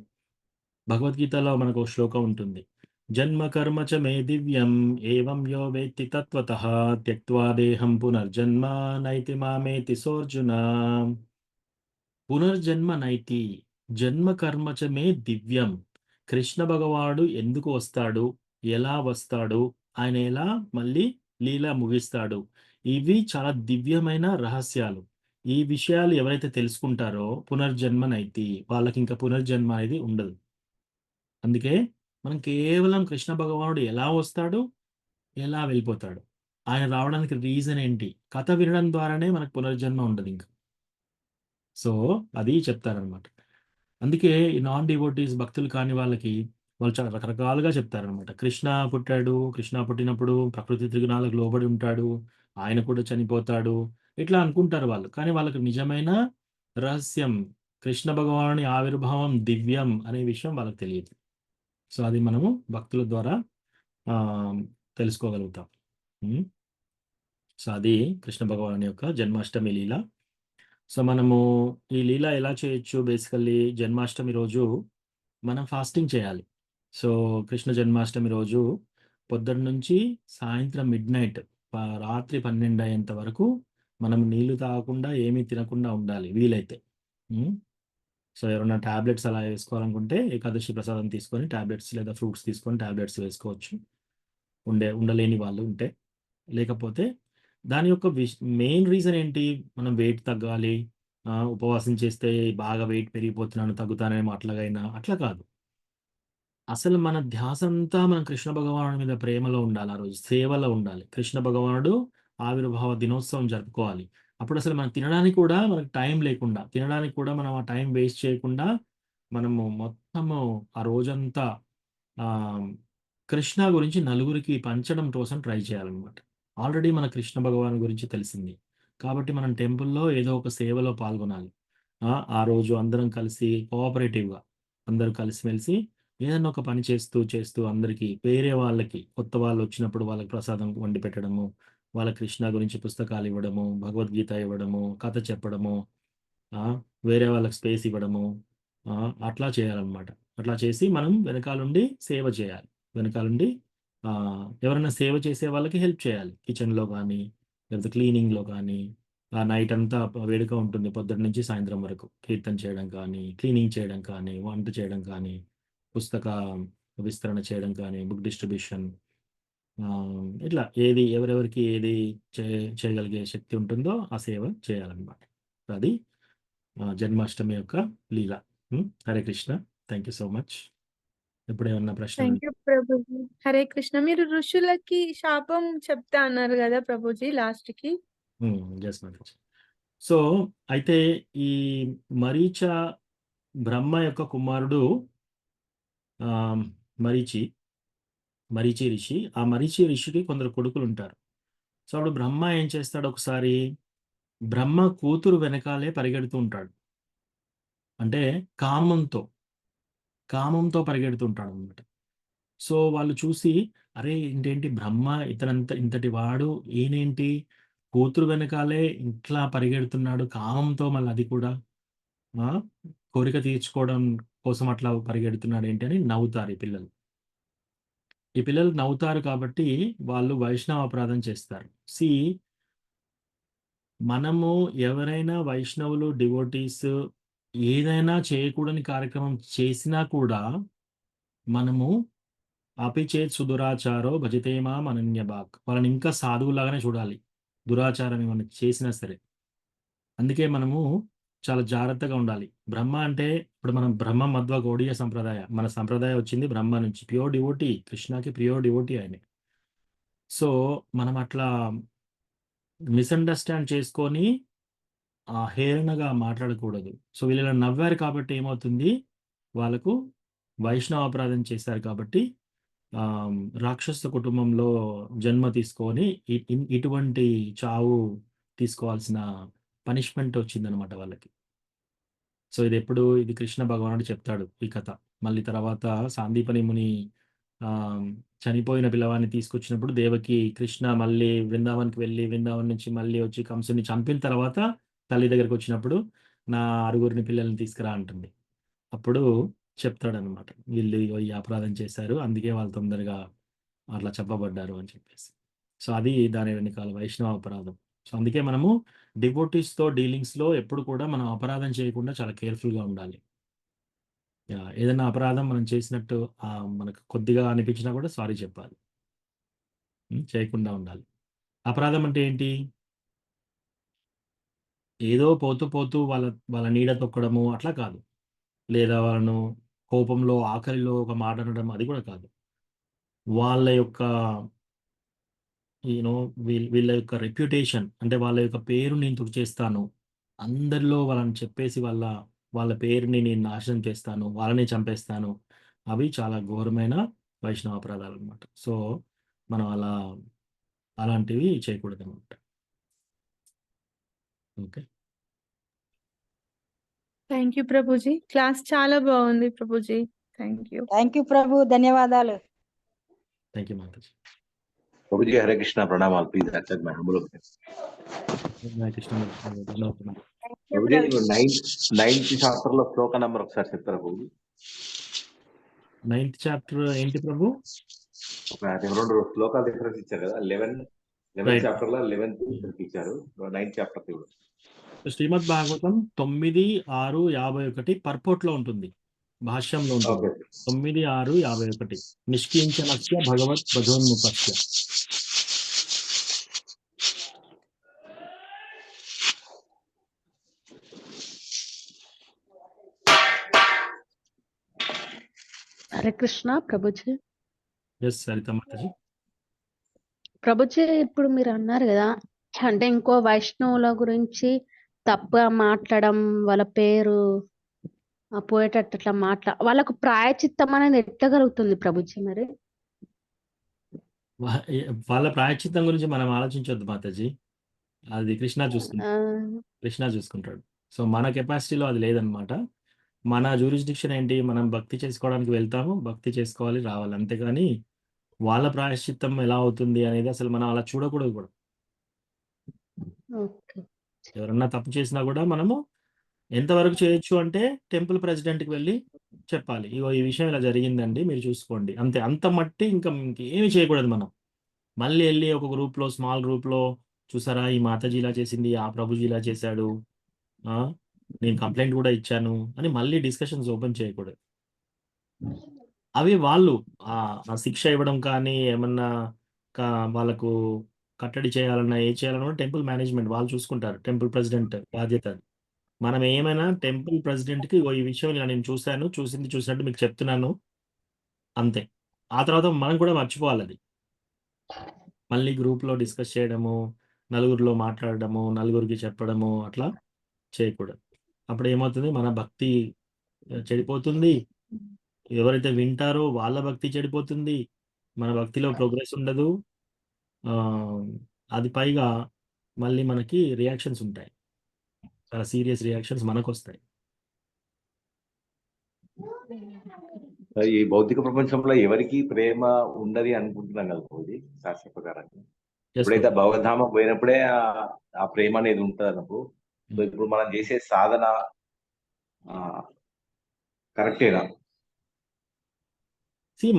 Speaker 1: భగవద్గీతలో మనకు ఓ శ్లోకం ఉంటుంది. జన్మ కర్మ చ మే దివ్యం ఏవం యో వేత్తి తత్వతః త్యక్త్వా దేహం పునర్జన్మ నైతి మామేతి సోర్జున. పునర్జన్మ నైతి. జన్మ కర్మ చ మే దివ్యం. కృష్ణ భగవానుడు ఎందుకు వస్తాడు? ఎలా వస్తాడు? ఆయన ఎలా మళ్ళీ లీల ముగిస్తాడు? ఇవి చాలా దివ్యమైన రహస్యాలు. ఈ విషయాలు ఎవరైతే తెలుసుకుంటారో పునర్జన్మ నైతి. వాళ్ళకింక పునర్జన్మ అనేది ఉండదు. అందుకే మనం కేవలం కృష్ణ భగవానుడు ఎలా వస్తాడు? ఎలా వెళ్ళిపోతాడు? ఆయన రావడానికి రీజన్ ఏంటి? కథ వినడం ద్వారానే మనకు పునర్జన్మ ఉండదింక. సో, అది చెప్తారనమాట. అందుకే ఈ నాన్ డివోటీస్ భక్తులు కాని వాళ్ళకి వాళ్ళు చాలా రకరకాలుగా చెప్తారనమాట. కృష్ణ పుట్టాడు. కృష్ణ పుట్టినప్పుడు ప్రకృతి త్రిగుణాలకు లోబడి ఉంటాడు. ఆయన కూడా చనిపోతాడు. ఇట్లా అనుకుంటారు వాళ్ళు. కానీ వాళ్ళకి నిజమైన రహస్యం కృష్ణ భగవానుని ఆవిర్భావం దివ్యం అనే విషయం వాళ్ళకి తెలియదు. సో, అది మనము భక్తుల ద్వారా తెలుసుకోగలుగుతాం. హ్మ్. సో, అది కృష్ణ భగవానుని యొక్క జన్మాష్టమి లీల. సో, మనము ఈ లీల ఎలా చేయొచ్చు? బేసికల్లీ జన్మాష్టమి రోజు మనం ఫాస్టింగ్ చేయాలి. సో, కృష్ణ జన్మాష్టమి రోజు పొద్దున్నుంచి సాయంత్రం మిడ్‌నైట్ రాత్రి 12 అయ్యేంత వరకు మనం నీళ్లు తాగకుండా, ఏమీ తినకుండా ఉండాలి వీలైతే. హ్మ్. సో, ఎవరైనా టాబ్లెట్స్ అలా వేసుకోవాలనుకుంటే ఏకాదశి ప్రసాదం తీసుకొని టాబ్లెట్స్ లేదా ఫ్రూట్స్ తీసుకొని టాబ్లెట్స్ వేసుకోవచ్చు. ఉండలేని వాళ్ళు ఉంటే. లేకపోతే దాని యొక్క మెయిన్ రీజన్ ఏంటి? మనం వెయిట్ తగ్గాలి. ఉపవాసం చేస్తే బాగా వెయిట్ పెరిగిపోతున్నాను, తగ్గుతానేమో అట్లాగైనా అట్లా కాదు. అసలు మన ధ్యాసంతా మనం కృష్ణ భగవానుడి మీద ప్రేమలో ఉండాలి. ఆ రోజు సేవలో ఉండాలి. కృష్ణ భగవానుడు ఆవిర్భావ దినోత్సవం జరుపుకోవాలి. అప్పుడసలు మనం తినడానికి కూడా మనకు టైం లేకుండా, తినడానికి కూడా మనం ఆ టైం వేస్ట్ చేయకుండా మనము మొత్తము ఆ రోజంతా ఆహ్, కృష్ణ గురించి నలుగురికి పంచడం కోసం ట్రై చేయాలనమాట. ఆల్రెడీ మన కృష్ణ భగవాను గురించి తెలిసింది. కాబట్టి మనం టెంపుల్‌లో ఏదో ఒక సేవలో పాల్గొనాలి. ఆ రోజు అందరం కలిసి కోఆపరేటివ్‌గా అందరూ కలిసిమెలిసి ఏదన్నా ఒక పని చేస్తూ అందరికి వేరే వాళ్ళకి కొత్త వాళ్ళొచ్చినప్పుడు వాళ్ళకి ప్రసాదం వండి పెట్టడము, వాళ్ళ కృష్ణ గురించి పుస్తకాలివ్వడము, భగవద్గీత ఇవ్వడము, కథ చెప్పడము, ఆ! వేరే వాళ్ళకి స్పేస్ ఇవ్వడము, అట్లా చేయాలనమాట. అట్లా చేసి మనం వెనకాలుండి సేవ చేయాలి. వెనకాలుండి ఎవరైనా సేవ చేసే వాళ్ళకి హెల్ప్ చేయాలి. కిచెన్‌లో గానీ, లేకపోతే క్లీనింగ్‌లో గానీ, నైట్ అంతా వేడుక ఉంటుంది పొద్దున్న నుంచి సాయంత్రం వరకు. కీర్తన చేయడం కానీ, క్లీనింగ్ చేయడం కానీ, వంట చేయడం కానీ, పుస్తక విస్తరణ చేయడం కానీ, బుక్ డిస్ట్రిబ్యూషన్, ఇట్లా ఎవరెవరికి ఏది చే చేయగలిగే శక్తి ఉంటుందో ఆ సేవ చేయాలనమాట. అది జన్మాష్టమి యొక్క లీల. Hare Krishna. Thank you so much. ఇప్పుడేమన్నా ప్రశ్నలు?
Speaker 5: Thank you Prabhuji. హరే కృష్ణ. మీరు ఋషులకి శాపం చెప్తా అన్నారు గదా ప్రభుజీ లాస్ట్‌కి.
Speaker 1: యెస్ మాతాజీ. సో, అయితే ఈ మరీచ బ్రహ్మ యొక్క కుమారుడు ఆహ్, మరీచి, మరీచి ఋషి. ఆ మరీచి ఋషికి కొందరు కొడుకులుంటారు. సో, అప్పుడు బ్రహ్మ ఏం చేస్తాడు ఒకసారి, బ్రహ్మ కూతురు వెనకాలే పరిగెడుతూ ఉంటాడు. అంటే కామంతో, కామంతో పరిగెడుతూ ఉంటాడనమాట. సో, వాళ్ళు చూసి అరే! ఏంటేంటి బ్రహ్మ ఇంతటి వాడు ఈయనేంటి కూతురు వెనకాలే ఇట్లా పరిగెడుతున్నాడు కామంతో మళ్ళీ అది కూడా. ఆ! కోరిక తీర్చుకోవడం కోసం అట్లా పరిగెడుతున్నాడేంటి అని నవ్వుతారు ఈ పిల్లలు. ఈ పిల్లలు నవ్వుతారు కాబట్టి వాళ్ళు వైష్ణవ అపరాధం చేస్తారు. మనము ఎవరైనా వైష్ణవులు, డివోటీస్ ఏదైనా చేయకూడని కార్యక్రమం చేసినా కూడా మనము అపి చేత్ సుదురాచారో భజతే మాం అనన్యభాక్. వాళ్ళని ఇంకా సాధువులాగానే చూడాలి. దురాచారం ఏమన్నా చేసినా సరే. అందుకే మనము చాలా జాగ్రత్తగా ఉండాలి. బ్రహ్మ అంటే ఇప్పుడు మనం బ్రహ్మ మధ్వ గౌడీయ సంప్రదాయ. మన సంప్రదాయం వచ్చింది బ్రహ్మ నుంచి. ప్యూర్ డివోటీ కృష్ణకి ప్యూర్ డివోటీ ఆయనే. సో, మనం అట్లా మిస్‌అండర్‌స్టాండ్ చేసుకొని హేళనగా మాట్లాడకూడదు. సో, వీళ్ళిలా నవ్వారు కాబట్టి ఏమవుతుంది, వాళ్ళకు వైష్ణవ అపరాధం చేశారు కాబట్టి రాక్షస కుటుంబంలో జన్మ తీసుకొని ఇటువంటి చావు తీసుకోవాల్సిన పనిష్మెంట్ వచ్చిందనమాట వాళ్ళకి. సో, ఇది కృష్ణ భగవానుడు చెప్తాడు ఈ కథ. మళ్ళీ తర్వాత సాందీపని ముని చనిపోయిన పిల్లవాడిని తీసుకొచ్చినప్పుడు దేవకి కృష్ణ మళ్ళీ వృందావన్‌కి వెళ్ళి, వృందావన్ నుంచి మళ్ళీ వచ్చి కంసుడిని చంపిన తర్వాత తల్లి దగ్గరకొచ్చినప్పుడు, "నా ఆరుగురిని పిల్లల్ని తీసుకురా" అంటుంది. అప్పుడు చెప్తాడనమాట. వీళ్ళు ఇగో ఈ అపరాధం చేశారు. అందుకే వాళ్ళు తొందరగా అట్లా చెప్పబడ్డారు అని చెప్పేసి. సో, అది దాని వెనకాల వైష్ణవ అపరాధం. సో, అందుకే మనము డివోటీస్‌తో డీలింగ్స్‌లో ఎప్పుడు కూడా మనం అపరాధం చేయకుండా చాలా కేర్‌ఫుల్‌గా ఉండాలి. యాహ్! ఏదైనా అపరాధం మనం చేసినట్టు మనకు కొద్దిగా అనిపించినా కూడా సారీ చెప్పాలి. చేయకుండా ఉండాలి. అపరాధం అంటే ఏంటి? ఏదో పోతూ పోతూ వాళ్ళ వాళ్ళ నీడ తొక్కడము అట్లా కాదు. లేదా వాళ్ళను కోపంలో ఆఖరిలో ఒక మాట అనడం అది కూడా కాదు. వాళ్ళ యొక్క వీళ్ళ యొక్క రెప్యుటేషన్ అంటే వాళ్ళ యొక్క పేరు నేను తుడిచేస్తాను. అందరిలో వాళ్ళని చెప్పేసి వాళ్ళ పేరుని నేను నాశనం చేస్తాను. వాళ్ళని చంపేస్తాను. అవి చాలా ఘోరమైన వైష్ణవ అపరాధాలనమాట. సో, మనం అలాంటివి చేయకూడదనమాట. Okay.
Speaker 5: Thank you Prabhuji. Class చాలా బాగుంది Prabhuji. Thank you.
Speaker 6: Thank you ప్రభు, ధన్యవాదాలు.
Speaker 1: Thank you Mataji.
Speaker 7: ప్రభుజీ హరే కృష్ణ ప్రణామాలు. Please accept my humble obedience.
Speaker 1: Hare Krishna ధన్యవాదాలు.
Speaker 7: ప్రభుజీ నైన్త్ చాప్టర్ లో శ్లోక నంబర్ ఒకసారి చెప్తారా ప్రభుజీ?
Speaker 1: 9th చాప్టర్ ఏంటి ప్రభు?
Speaker 7: ఒక 2 శ్లోకాలు డిఫరెన్స్ ఇచ్చారు కదా. 11 చాప్టర్ లో 11th ఇచ్చారు. 9th చాప్టర్ ఇవ్వండి.
Speaker 1: శ్రీమద్ భాగవతం 9, 6, 51 పర్పోర్ట్లో ఉంటుంది. భాష్యంలో ఉంటుంది. 9, 6, 51 నిష్కించనస్య భగవత్ భజోన్ముఖస్య.
Speaker 3: హరే కృష్ణ ప్రభుజీ.
Speaker 1: ఎస్ సరిత మాతాజీ.
Speaker 3: ప్రభుజీ ఇప్పుడు మీరు అన్నారు కదా, అంటే ఇంకో వైష్ణవుల గురించి తప్పుగా మాట్లాడడం, వాళ్ళ పేరు పోయేటట్టు అట్లా వాళ్ళకు ప్రాయచిత్తం అనేది ఎట్లా కలుగుతుంది ప్రభుజీ మరి?
Speaker 1: వాళ్ళ ప్రాయశ్చిత్తం గురించి మనం ఆలోచించొద్దు మాతాజీ. అది కృష్ణ చూసుకుంటాడు. సో మన కెపాసిటీలో అది లేదనమాట. మన జ్యూరిస్డిక్షన్ ఏంటి? మనం భక్తి చేసుకోవడానికి వెళ్తాము, భక్తి చేసుకోవాలి, రావాలి. అంతేగాని వాళ్ళ ప్రాయశ్చిత్తం ఎలా అవుతుంది అనేది అసలు మనం అలా చూడకూడదు కూడా. ఎవరన్నా తప్పు చేసినా కూడా మనము ఎంతవరకు చేయొచ్చు అంటే టెంపుల్ ప్రెసిడెంట్కి వెళ్ళి చెప్పాలి, ఇగో ఈ విషయం ఇలా జరిగిందండి, మీరు చూసుకోండి, అంతే. అంత మట్టి ఇంకేమి చేయకూడదు మనం. మళ్ళీ వెళ్ళి ఒక గ్రూప్లో, స్మాల్ గ్రూప్లో, చూసారా ఈ మాతాజీ ఇలా చేసింది, ఆ ప్రభుజీ ఇలా చేశాడు, నేను కంప్లైంట్ కూడా ఇచ్చాను అని మళ్ళీ డిస్కషన్స్ ఓపెన్ చేయకూడదు. అవి వాళ్ళు శిక్ష ఇవ్వడం కానీ ఏమన్నా వాళ్ళకు కట్టడి చేయాలన్నా చేయాలన్నా టెంపుల్ మేనేజ్మెంట్ వాళ్ళు చూసుకుంటారు. టెంపుల్ ప్రెసిడెంట్ బాధ్యత. మనం ఏమైనా టెంపుల్ ప్రెసిడెంట్కి ఈ విషయం ఇలా నేను చూసినట్టు మీకు చెప్తున్నాను అంతే. ఆ తర్వాత మనం కూడా మర్చిపోవాలి. అది మళ్ళీ గ్రూప్లో డిస్కస్ చేయడము, నలుగురిలో మాట్లాడడము, నలుగురికి చెప్పడము అట్లా చేయకూడదు. అప్పుడు ఏమవుతుంది, మన భక్తి చెడిపోతుంది. ఎవరైతే వింటారో వాళ్ళ భక్తి చెడిపోతుంది. మన భక్తిలో ప్రోగ్రెస్ ఉండదు. అది పైగా మళ్ళీ మనకి రియాక్షన్స్ ఉంటాయి. చాలా సీరియస్ రియాక్షన్స్ మనకు వస్తాయి.
Speaker 7: ఈ భౌతిక ప్రపంచంలో ఎవరికి ప్రేమ ఉండదు అనుకుంటున్నాం కదా ప్రభుజీ శాస్త్ర ప్రకారంగా. ఎప్పుడైతే భగవద్ధామం పోయినప్పుడే ఆ ప్రేమ అనేది ఉంటుంది అన్నప్పుడు. సో ఇప్పుడు మనం చేసే సాధన కరెక్టేనా?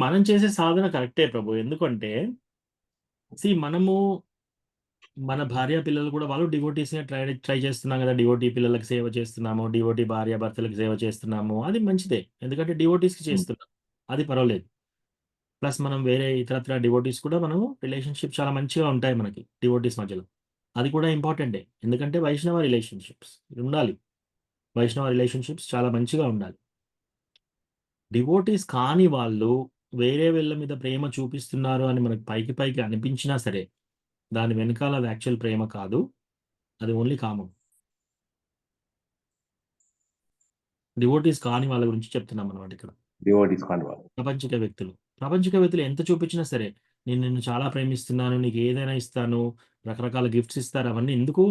Speaker 1: మనం చేసే సాధన కరెక్టే ప్రభు. ఎందుకంటే మనము మన భార్య పిల్లలు కూడా వాళ్ళు డివోటీస్‌గా ట్రై చేస్తున్నాం కదా. డివోటీ పిల్లలకు సేవ చేస్తున్నాము, డివోటీ భార్య భర్తలకు సేవ చేస్తున్నాము. అది మంచిదే. ఎందుకంటే డివోటీస్‌కి చేస్తున్నాం, అది పర్వాలేదు. ప్లస్ మనం వేరే ఇతరత్ర డివోటీస్ కూడా మనము రిలేషన్షిప్ చాలా మంచిగా ఉంటాయి మనకి డివోటీస్ మధ్యలో. అది కూడా ఇంపార్టెంటే. ఎందుకంటే వైష్ణవ రిలేషన్షిప్స్ ఉండాలి. వైష్ణవ రిలేషన్షిప్స్ చాలా మంచిగా ఉండాలి. డివోటీస్ కాని వాళ్ళు వేరే వీళ్ళ మీద ప్రేమ చూపిస్తున్నారు అని మనకు పైకి అనిపించినా సరే, దాని వెనకాల అది యాక్చువల్ ప్రేమ కాదు. అది ఓన్లీ కామం. డివోటీస్ కాని వాళ్ళ గురించి చెప్తున్నాం అన్నమాట ఇక్కడ.
Speaker 7: డివోటీస్ కాని వాళ్ళు
Speaker 1: ప్రపంచిక వ్యక్తులు ఎంత చూపించినా సరే, నేను నిన్ను చాలా ప్రేమిస్తున్నాను, నీకు ఏదైనా ఇస్తాను, రకరకాల గిఫ్ట్స్ ఇస్తారు. అవన్నీ ఎందుకు?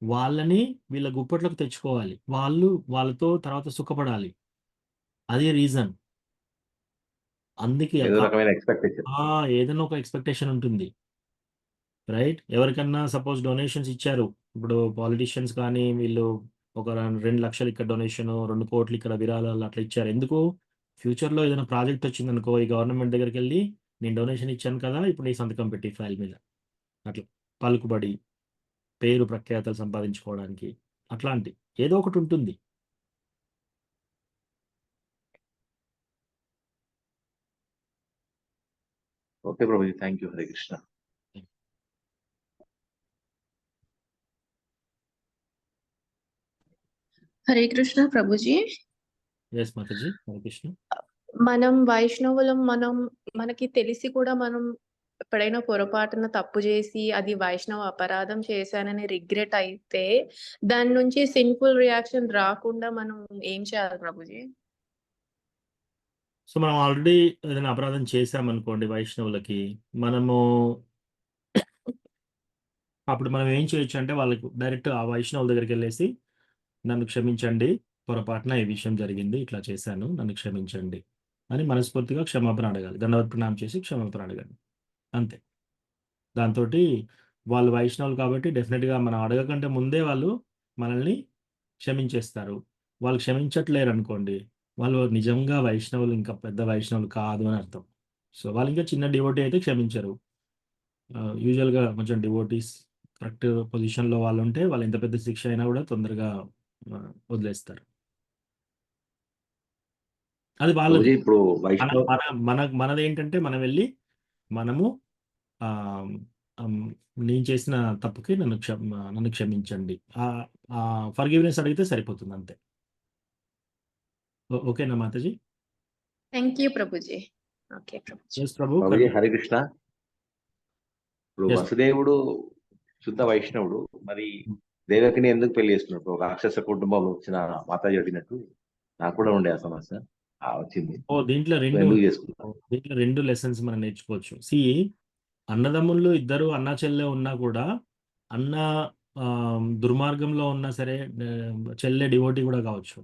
Speaker 1: వాళ్ళని వీళ్ళ గుప్పట్లకు తెచ్చుకోవాలి, వాళ్ళతో తర్వాత సుఖపడాలి. అదే రీజన్. అందుకే
Speaker 7: ఏదో రకమైన ఎక్స్పెక్టేషన్.
Speaker 1: ఏదైనా ఒక ఎక్స్పెక్టేషన్ ఉంటుంది, రైట్? ఎవరికన్నా సపోజ్ డొనేషన్స్ ఇచ్చారు, ఇప్పుడు పాలిటిషియన్స్ కానీ వీళ్ళు ఒక 2 లక్షలు ఇక్కడ డొనేషన్, 2 కోట్లు ఇక్కడ విరాళాలు అట్లా ఇచ్చారు. ఎందుకు? ఫ్యూచర్లో ఏదైనా ప్రాజెక్ట్ వచ్చిందనుకో, ఈ గవర్నమెంట్ దగ్గరికి వెళ్ళి నేను డొనేషన్ ఇచ్చాను కదా, ఇప్పుడు నీ సంతకం పెట్టి ఫైల్ మీద, అట్లా పలుకుబడి, పేరు ప్రఖ్యాతలు సంపాదించుకోవడానికి, అట్లాంటి ఏదో ఒకటి ఉంటుంది.
Speaker 7: Okay Prabhuji, thank you. Hare Krishna.
Speaker 8: Hare Krishna Prabhuji.
Speaker 1: Yes Mataji, Hare Krishna.
Speaker 8: మనం వైష్ణవులం, మనకి తెలిసి కూడా మనం ఎప్పుడైనా పొరపాటున తప్పు చేసి అది వైష్ణవ అపరాధం చేశానని రిగ్రెట్ అయితే దాని నుంచి సిన్ఫుల్ రియాక్షన్ రాకుండా మనం ఏం చేయాలి ప్రభుజీ?
Speaker 1: సో మనం ఆల్రెడీ ఏదైనా అపరాధం చేశామనుకోండి వైష్ణవులకి, మనము అప్పుడు మనం ఏం చేయొచ్చు అంటే వాళ్ళకి డైరెక్ట్ ఆ వైష్ణవుల దగ్గరికి వెళ్ళేసి, నన్ను క్షమించండి, పొరపాటున ఈ విషయం జరిగింది, ఇట్లా చేశాను, నన్ను క్షమించండి అని మనస్ఫూర్తిగా క్షమాపణ అడగాలి. దండవత్ ప్రణామం చేసి క్షమాపణ అడగాలి, అంతే. దాంతో వాళ్ళు వైష్ణవులు కాబట్టి డెఫినెట్గా మనం అడగకంటే ముందే వాళ్ళు మనల్ని క్షమించేస్తారు. వాళ్ళు క్షమించట్లేరు అనుకోండి, వాళ్ళు నిజంగా వైష్ణవులు, ఇంకా పెద్ద వైష్ణవులు కాదు అని అర్థం. సో వాళ్ళు ఇంకా చిన్న డివోటీ అయితే క్షమించరు. యూజువల్గా కొంచెం డివోటీస్ కరెక్ట్ పొజిషన్లో వాళ్ళు ఉంటే వాళ్ళు ఎంత పెద్ద శిక్ష అయినా కూడా తొందరగా వదిలేస్తారు. అది వాళ్ళది.
Speaker 7: ప్రభుజీ ఇప్పుడు
Speaker 1: మన
Speaker 7: వైష్ణవ్
Speaker 1: మన మన మనది ఏంటంటే మనం వెళ్ళి మనము ఆ, నేను చేసిన తప్పుకి నన్ను క్షమించండి, ఫర్గివ్నెస్ అడిగితే సరిపోతుంది, అంతే. ఓకేనా Mataji?
Speaker 8: Thank you Prabhuji. Okay Prabhuji.
Speaker 1: Yes ప్రభు.
Speaker 7: ప్రభుజీ హరే కృష్ణ. ఇప్పుడు
Speaker 1: Yes.
Speaker 7: వసుదేవుడు శుద్ధ వైష్ణవుడు, మరి దేవకిని ఎందుకు పెళ్లి చేసుకున్నాడు? ఒక రాక్షస కుటుంబంలో వచ్చిన మాతాజీ అడిగినట్టు నాకు కూడా ఉండే ఆ సమస్య వచ్చింది.
Speaker 1: దీంట్లో
Speaker 7: ఎందుకు చేసుకున్నాను?
Speaker 1: దీంట్లో 2 లెసన్స్ మనం నేర్చుకోవచ్చు. అన్నదమ్ముళ్ళు ఇద్దరు అన్నా చెల్లె ఉన్నా కూడా, అన్న దుర్మార్గంలో ఉన్నా సరే, చెల్లె డివోటీ కూడా కావచ్చు.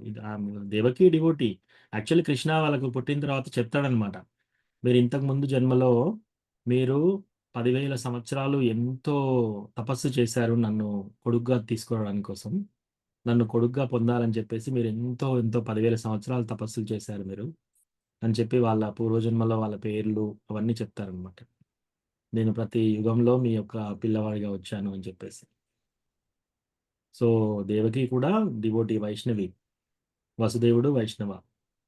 Speaker 1: దేవకి డివోటీ. యాక్చువల్లీ కృష్ణ వాళ్ళకు పుట్టిన తర్వాత చెప్తాడనమాట, మీరు ఇంతకు ముందు జన్మలో మీరు 10,000 సంవత్సరాలు ఎంతో తపస్సు చేశారు నన్ను కొడుగ్గా తీసుకోవడానికి కోసం, నన్ను కొడుగ్గా పొందాలని చెప్పేసి మీరు ఎంతో 10,000 సంవత్సరాలు తపస్సులు చేశారు మీరు అని చెప్పి వాళ్ళ పూర్వజన్మలో వాళ్ళ పేర్లు అవన్నీ చెప్తారనమాట. నేను ప్రతి యుగంలో మీ యొక్క పిల్లవాడిగా వచ్చాను అని చెప్పేసి. సో దేవకి కూడా డివోటీ వైష్ణవి, వసుదేవుడు వైష్ణవ.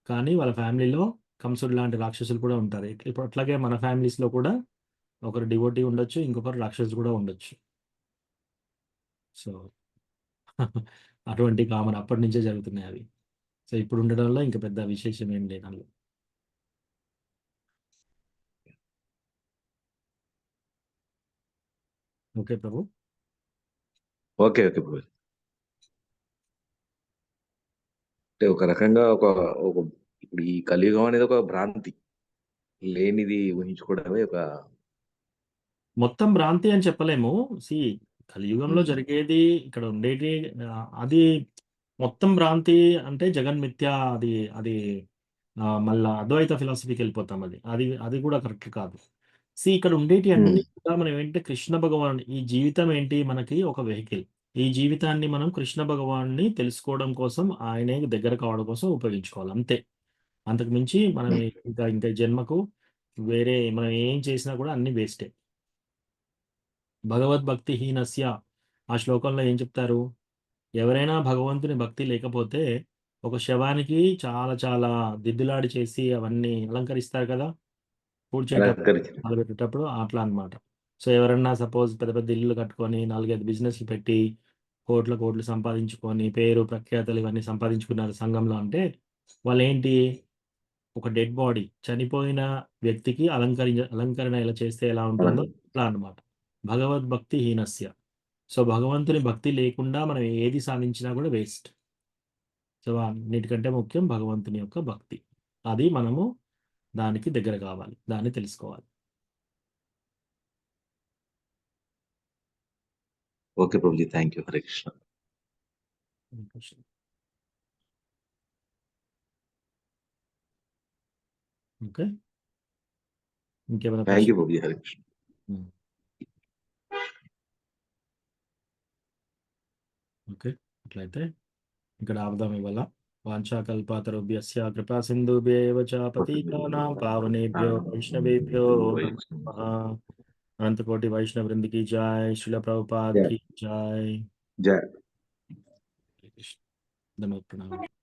Speaker 1: కానీ వాళ్ళ ఫ్యామిలీలో కంసుడు లాంటి రాక్షసులు కూడా ఉంటారు. ఇప్పుడు అట్లాగే మన ఫ్యామిలీస్లో కూడా ఒకరు డివోటీ ఉండొచ్చు, ఇంకొకరు రాక్షసులు కూడా ఉండొచ్చు. సో అటువంటి కామన్ అప్పటి నుంచే జరుగుతున్నాయి అవి. సో ఇప్పుడు ఉండడంలో ఇంకా పెద్ద విశేషం ఏం లేదు అందులో. ఓకే ప్రభు.
Speaker 7: ఓకే ఓకే ప్రభు. అంటే ఒక రకంగా ఒక ఇప్పుడు ఈ కలియుగం అనేది ఒక భ్రాంతి, లేనిది ఊహించుకోవడమే ఒక
Speaker 1: మొత్తం భ్రాంతి అని చెప్పలేము. కలియుగంలో జరిగేది, ఇక్కడ ఉండేది, అది మొత్తం భ్రాంతి అంటే జగన్మిథ్య. అది అది మళ్ళా అద్వైత ఫిలాసఫీకి వెళ్ళిపోతాం. అది కూడా కరెక్ట్ కాదు. ఇక్కడ ఉండేటి అన్ని కూడా మనం ఏంటంటే కృష్ణ భగవాన్, ఈ జీవితం ఏంటి మనకి ఒక వెహికల్. ఈ జీవితాన్ని మనం కృష్ణ భగవాన్ని తెలుసుకోవడం కోసం, ఆయనే దగ్గర కావడం కోసం ఉపయోగించుకోవాలి, అంతే. అంతకు మించి మనం ఇంకా జన్మకు వేరే మనం ఏం చేసినా కూడా అన్ని వేస్టే. భగవద్భక్తి హీనస్య, ఆ శ్లోకంలో ఏం చెప్తారు? ఎవరైనా భగవంతుని భక్తి లేకపోతే ఒక శవానికి చాలా చాలా దిద్దులాడి చేసి అవన్నీ అలంకరిస్తారు కదా పెట్టేటప్పుడు, అట్లా అన్నమాట. సో ఎవరన్నా సపోజ్ పెద్ద పెద్ద ఇల్లు కట్టుకొని 4-5 బిజినెస్లు పెట్టి కోట్లు సంపాదించుకొని పేరు ప్రఖ్యాతలు ఇవన్నీ సంపాదించుకున్నారు సంఘంలో అంటే, వాళ్ళు ఏంటి, ఒక డెడ్ బాడీ, చనిపోయిన వ్యక్తికి అలంకరణ ఎలా చేస్తే ఎలా ఉంటుందో అట్లా అన్నమాట. భగవద్భక్తి హీనస్య. సో భగవంతుని భక్తి లేకుండా మనం ఏది సాధించినా కూడా వేస్ట్. సో అన్నిటికంటే ముఖ్యం భగవంతుని యొక్క భక్తి. అది మనము దానికి దగ్గర కావాలి, దాన్ని తెలుసుకోవాలి.
Speaker 7: Okay Prabhuji, thank you. Hare Krishna.
Speaker 1: Okay. ఇంకేమైనా
Speaker 7: థ్యాంక్ యూ
Speaker 1: ప్రశ్న?
Speaker 7: ప్రభుజీ. హరే కృష్ణ.
Speaker 1: ఓకే, అట్లయితే ఇక్కడ ఆపుదాం ఇవాళ. వాంఛాకల్పాతరుభ్యస్య కృపా సింధుభ్యేవ చ పతితానాం పావనేభ్యో వైష్ణవేభ్యో నమః. అనంతకోటి వైష్ణవ వృంద की जय, श्रील प्रभुपाद
Speaker 7: जय
Speaker 1: की जय.
Speaker 7: जय.
Speaker 1: ధన్యవాదాలు.